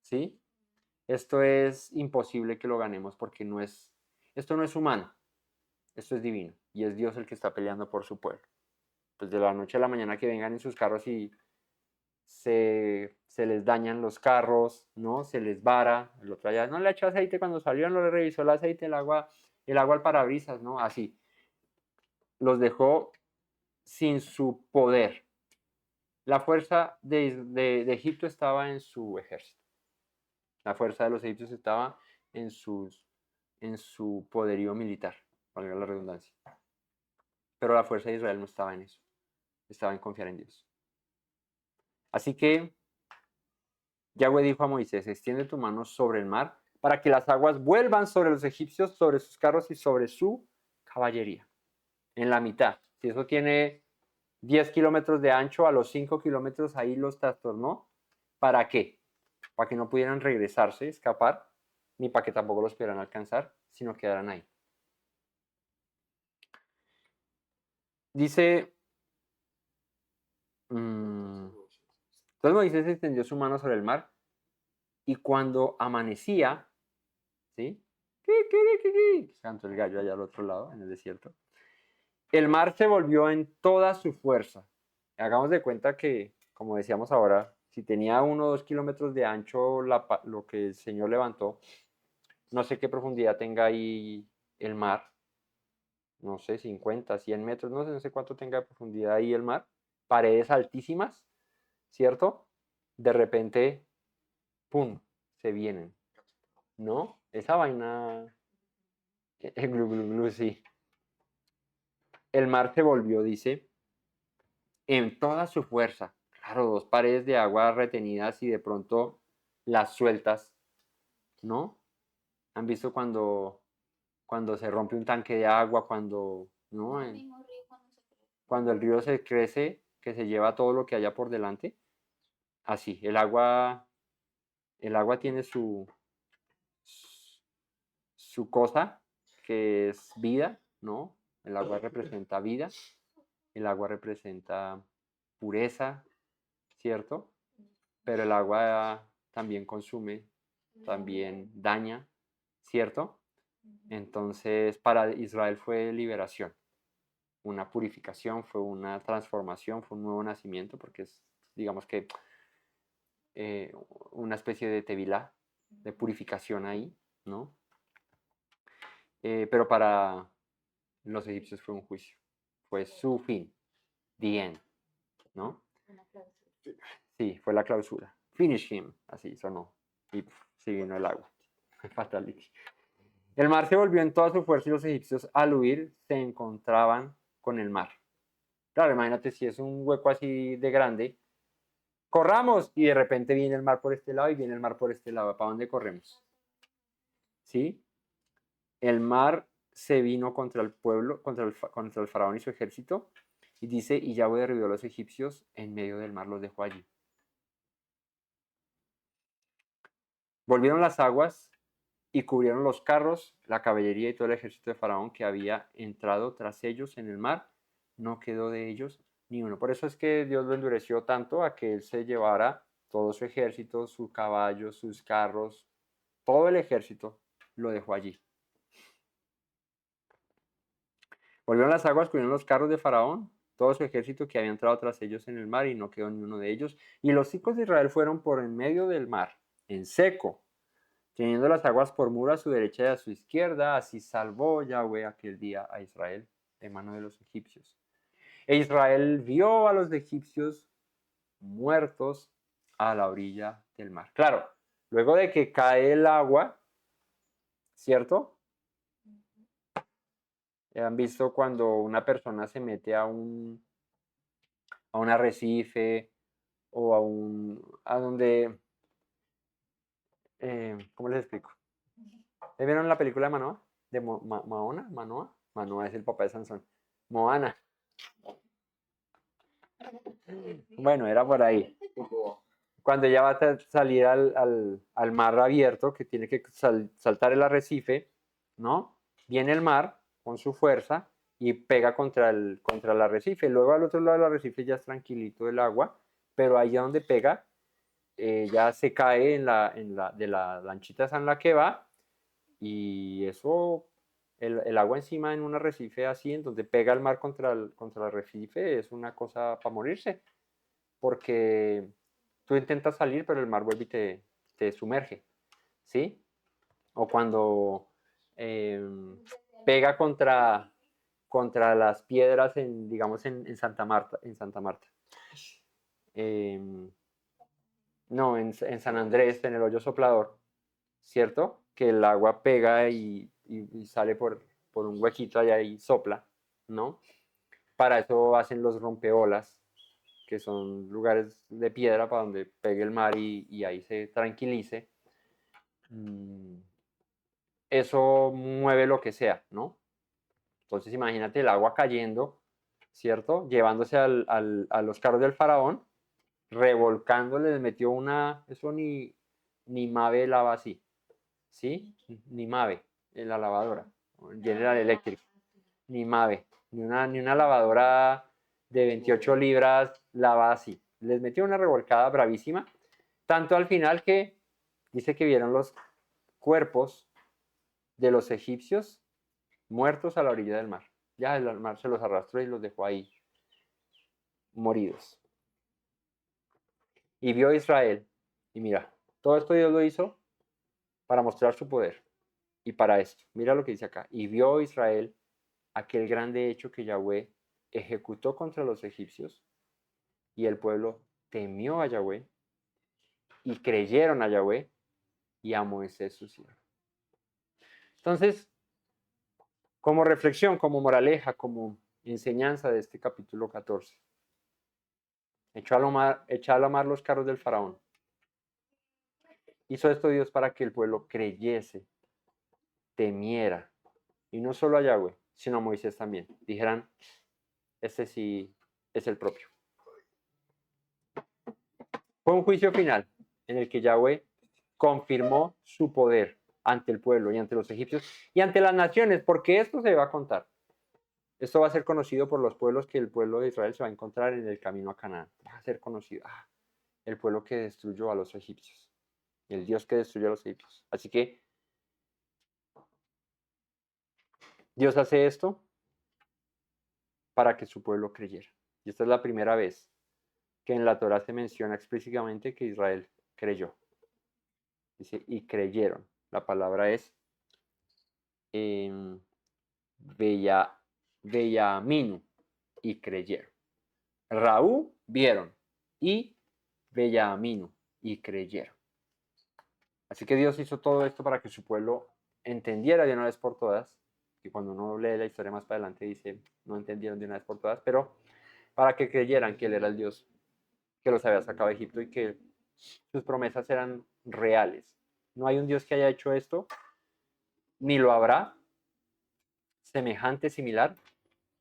¿Sí? Esto es imposible que lo ganemos porque esto no es humano, esto es divino y es Dios el que está peleando por su pueblo. Pues de la noche a la mañana que vengan en sus carros y se les dañan los carros, ¿no? Se les vara, el otro allá no le echó aceite cuando salió, no le revisó el aceite, el agua al parabrisas, ¿no? Así. Los dejó sin su poder. La fuerza de Egipto estaba en su ejército. La fuerza de los egipcios estaba en sus en su poderío militar, valga la redundancia. Pero la fuerza de Israel no estaba en eso, estaba en confiar en Dios. Así que Yahweh dijo a Moisés, extiende tu mano sobre el mar para que las aguas vuelvan sobre los egipcios, sobre sus carros y sobre su caballería. En la mitad. Si eso tiene 10 kilómetros de ancho, a los 5 kilómetros ahí los trastornó. ¿Para qué? Para que no pudieran regresarse, escapar, ni para que tampoco los pudieran alcanzar, sino quedaran ahí. Dice, entonces Moisés extendió su mano sobre el mar y cuando amanecía, ¿sí? Cantó el gallo allá al otro lado, en el desierto. El mar se volvió en toda su fuerza. Hagamos de cuenta que, como decíamos ahora, si tenía 1 o 2 kilómetros de ancho lo que el Señor levantó, no sé qué profundidad tenga ahí el mar, no sé, 50, 100 metros, no sé cuánto tenga de profundidad ahí el mar, paredes altísimas, ¿cierto? De repente, ¡pum!, se vienen, ¿no? Esa vaina, el glu, glu, glu, sí. El mar se volvió, dice, en toda su fuerza. Claro, 2 paredes de agua retenidas y de pronto las sueltas, ¿no? ¿Han visto cuando se rompe un tanque de agua, ¿no? Cuando el río se crece, que se lleva todo lo que haya por delante? Así, el agua tiene su cosa, que es vida, ¿no? El agua representa vida, el agua representa pureza, ¿cierto? Pero el agua también consume, también daña, ¿cierto? Entonces, para Israel fue liberación, una purificación, fue una transformación, fue un nuevo nacimiento, porque es, digamos que, una especie de tevilá, de purificación ahí, ¿no? Pero para los egipcios fue un juicio, fue su fin, the end, ¿no? Sí, fue la clausura. Finish him, así sonó. Y sí vino el agua. Fatality. El mar se volvió en toda su fuerza y los egipcios al huir se encontraban con el mar. Claro, imagínate si es un hueco así de grande. Corramos y de repente viene el mar por este lado y viene el mar por este lado. ¿Para dónde corremos? ¿Sí? El mar se vino contra el pueblo, contra el faraón y su ejército. Y dice, y Yahweh derribó a los egipcios en medio del mar, los dejó allí. Volvieron las aguas y cubrieron los carros, la caballería y todo el ejército de Faraón que había entrado tras ellos en el mar. No quedó de ellos ni uno. Por eso es que Dios lo endureció tanto a que él se llevara todo su ejército, sus caballos, sus carros, todo el ejército lo dejó allí. Volvieron las aguas, cubrieron los carros de Faraón, todo su ejército que había entrado tras ellos en el mar y no quedó ni uno de ellos. Y los hijos de Israel fueron por en medio del mar, en seco, teniendo las aguas por muro a su derecha y a su izquierda. Así salvó Yahweh aquel día a Israel de mano de los egipcios. E Israel vio a los egipcios muertos a la orilla del mar. Claro, luego de que cae el agua, ¿cierto? Han visto cuando una persona se mete a un arrecife o a donde, ¿cómo les explico? ¿Vieron la película de Manoa? ¿De Maona? ¿Manoa? Manoa es el papá de Sansón. Moana. Bueno, era por ahí. Cuando ella va a salir al mar abierto, que tiene que saltar el arrecife, ¿no? Viene el mar con su fuerza y pega contra el arrecife. Luego al otro lado del arrecife ya es tranquilito el agua, pero allá donde pega, ya se cae de la lanchita esa en la que va, y eso, el agua encima en un arrecife así, en donde pega el mar contra el arrecife, es una cosa para morirse, porque tú intentas salir, pero el mar vuelve y te sumerge, ¿sí? O cuando pega contra las piedras digamos, en Santa Marta. No, en San Andrés, en el hoyo soplador, ¿cierto? Que el agua pega y y sale por un huequito allá y sopla, ¿no? Para eso hacen los rompeolas, que son lugares de piedra para donde pegue el mar y ahí se tranquilice. Eso mueve lo que sea, ¿no? Entonces imagínate el agua cayendo, ¿cierto? Llevándose a los carros del faraón, revolcándole, les metió eso ni Mave lava así, ¿sí? Ni Mave, en la lavadora, General Electric, ni Mave, ni una lavadora de 28 libras lava así. Les metió una revolcada bravísima, tanto al final que dice que vieron los cuerpos de los egipcios muertos a la orilla del mar. Ya el mar se los arrastró y los dejó ahí moridos. Y vio Israel, y mira, todo esto Dios lo hizo para mostrar su poder. Y para esto, mira lo que dice acá, y vio Israel aquel grande hecho que Yahweh ejecutó contra los egipcios, y el pueblo temió a Yahweh, y creyeron a Yahweh y a Moisés su siervo. Entonces, como reflexión, como moraleja, como enseñanza de este capítulo 14, echó a la mar los carros del faraón. Hizo esto Dios para que el pueblo creyese, temiera, y no solo a Yahweh, sino a Moisés también. Dijeran, este sí es el propio. Fue un juicio final en el que Yahweh confirmó su poder ante el pueblo y ante los egipcios y ante las naciones, porque esto se va a contar. Esto va a ser conocido por los pueblos que el pueblo de Israel se va a encontrar en el camino a Canaán. Va a ser conocido. El pueblo que destruyó a los egipcios. El Dios que destruyó a los egipcios. Así que Dios hace esto para que su pueblo creyera. Y esta es la primera vez que en la Torah se menciona explícitamente que Israel creyó. Dice, y creyeron. La palabra es Beyaminu, y creyeron. Raú vieron y Beyaminu, y creyeron. Así que Dios hizo todo esto para que su pueblo entendiera de una vez por todas, y cuando uno lee la historia más para adelante dice, no entendieron de una vez por todas, pero para que creyeran que Él era el Dios que los había sacado de Egipto y que sus promesas eran reales. No hay un Dios que haya hecho esto, ni lo habrá, semejante, similar,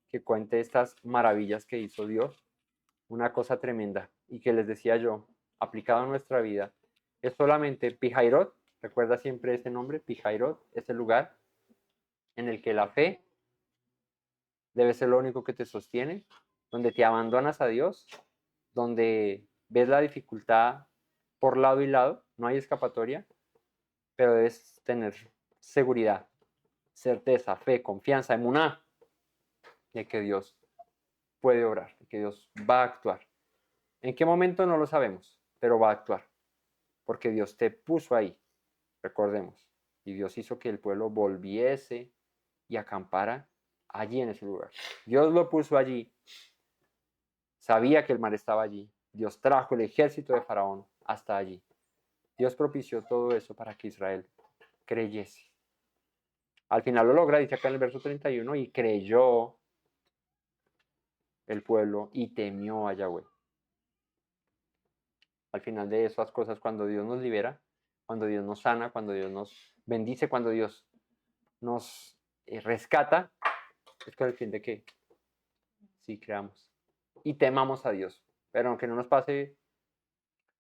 que cuente estas maravillas que hizo Dios. Una cosa tremenda, y que les decía yo, aplicado a nuestra vida, es solamente Pijairot. Recuerda siempre ese nombre, Pijairot, es el lugar en el que la fe debe ser lo único que te sostiene, donde te abandonas a Dios, donde ves la dificultad por lado y lado, no hay escapatoria, pero debes tener seguridad, certeza, fe, confianza, emuná, de que Dios puede obrar, de que Dios va a actuar. ¿En qué momento? No lo sabemos, pero va a actuar, porque Dios te puso ahí, recordemos, y Dios hizo que el pueblo volviese y acampara allí en ese lugar. Dios lo puso allí, sabía que el mar estaba allí, Dios trajo el ejército de Faraón hasta allí. Dios propició todo eso para que Israel creyese. Al final lo logra, dice acá en el verso 31, y creyó el pueblo y temió a Yahweh. Al final de esas cosas, cuando Dios nos libera, cuando Dios nos sana, cuando Dios nos bendice, cuando Dios nos rescata, es con el fin de que sí creamos y temamos a Dios. Pero aunque no nos pase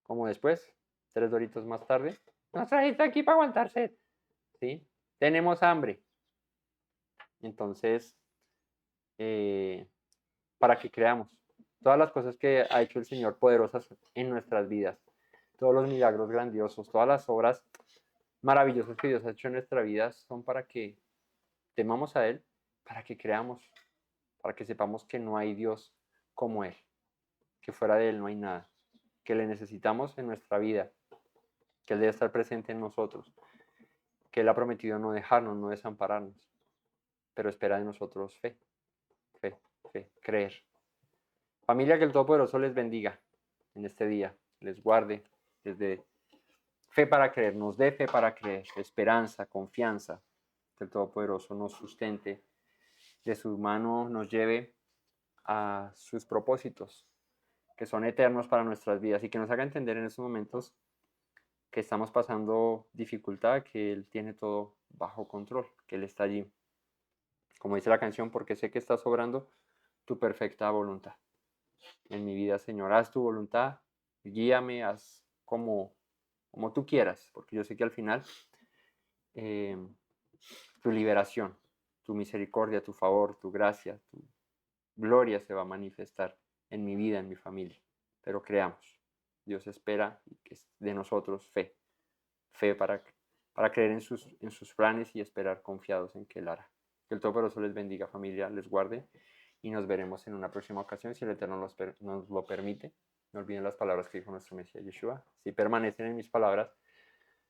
como después, 3 doritos más tarde, nos trajiste aquí para aguantar sed, ¿sí? Tenemos hambre. Entonces, para que creamos todas las cosas que ha hecho el Señor poderosas en nuestras vidas, todos los milagros grandiosos, todas las obras maravillosas que Dios ha hecho en nuestra vida son para que temamos a Él, para que creamos, para que sepamos que no hay Dios como Él, que fuera de Él no hay nada, que le necesitamos en nuestra vida, que Él debe estar presente en nosotros, que Él ha prometido no dejarnos, no desampararnos, pero espera de nosotros fe, fe, fe, creer. Familia, que el Todopoderoso les bendiga en este día, les guarde, les dé fe para creer, nos dé fe para creer, esperanza, confianza, que el Todopoderoso nos sustente, de su mano nos lleve a sus propósitos, que son eternos para nuestras vidas, y que nos haga entender en estos momentos que estamos pasando dificultad, que Él tiene todo bajo control, que Él está allí. Como dice la canción, porque sé que estás obrando tu perfecta voluntad. En mi vida, Señor, haz tu voluntad, guíame, haz como tú quieras, porque yo sé que al final tu liberación, tu misericordia, tu favor, tu gracia, tu gloria se va a manifestar en mi vida, en mi familia. Pero creamos. Dios espera de nosotros fe para creer en sus planes y esperar confiados en que Él hará. Que el Todopoderoso les bendiga, familia, les guarde, y nos veremos en una próxima ocasión, si el Eterno nos lo permite. No olviden las palabras que dijo nuestro Mesías Yeshua: si permanecen en mis palabras,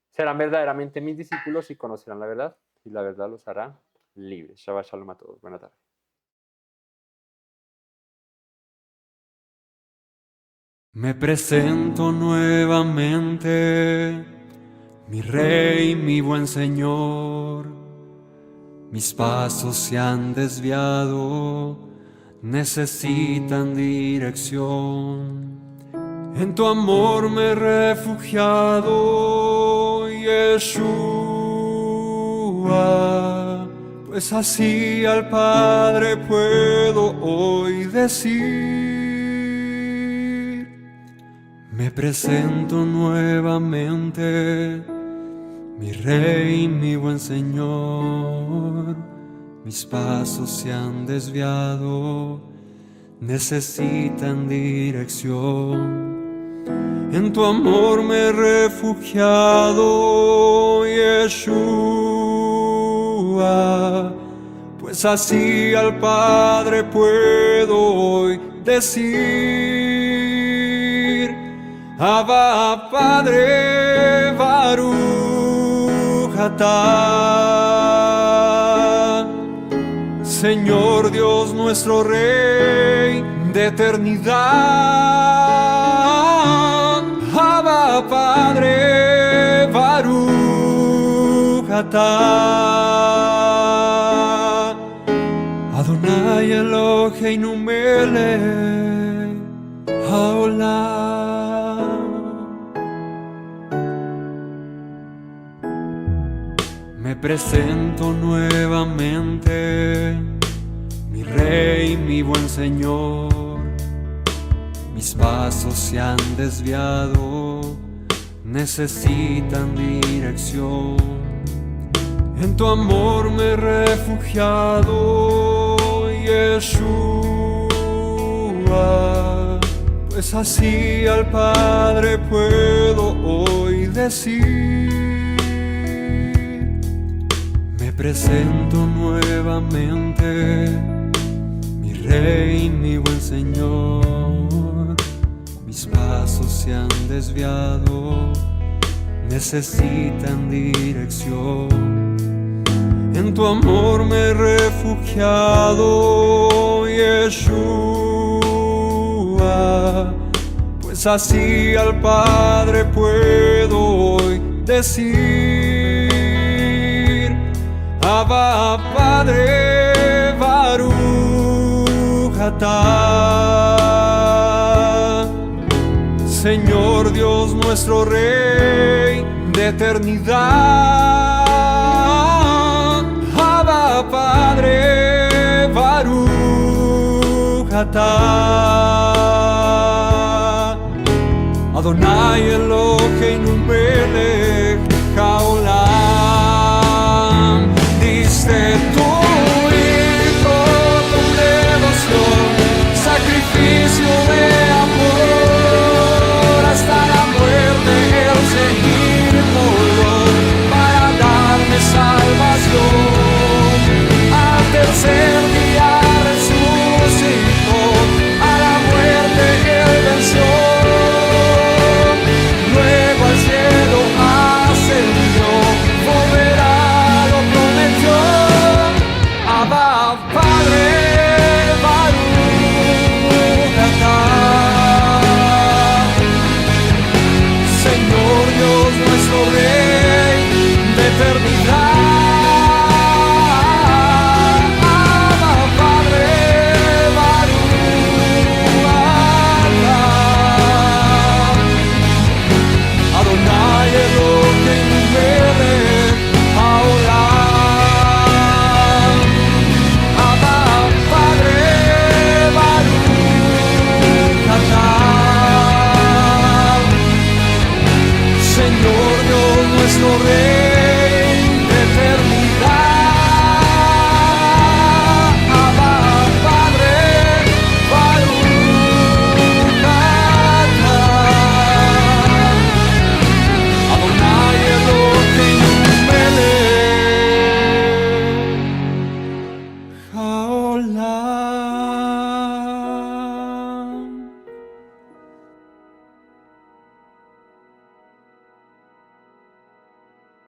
serán verdaderamente mis discípulos y conocerán la verdad, y la verdad los hará libres. Shabbat Shalom a todos. Buenas tardes. Me presento nuevamente, mi Rey, mi buen Señor. Mis pasos se han desviado, necesitan dirección. En tu amor me he refugiado, Yeshua, pues así al Padre puedo hoy decir. Me presento nuevamente, mi Rey, mi buen Señor. Mis pasos se han desviado, necesitan dirección. En tu amor me he refugiado, Yeshua, pues así al Padre puedo hoy decir: Abba, Padre, Baruch atah. Señor Dios nuestro Rey de eternidad. Abba, Padre, Baruch atah. Adonai Eloheinu melech haolam. Me presento nuevamente, mi Rey, mi buen Señor. Mis pasos se han desviado, necesitan dirección. En tu amor me he refugiado, Yeshua, pues así al Padre puedo hoy decir. Me presento nuevamente, mi Rey, mi buen Señor. Mis pasos se han desviado, necesitan dirección. En tu amor me he refugiado, Yeshua, pues así al Padre puedo hoy decir: Abba, Padre, Baruch atah. Señor Dios nuestro Rey de eternidad. Abba, Padre, Baruch atah. Adonai Eloheinu melech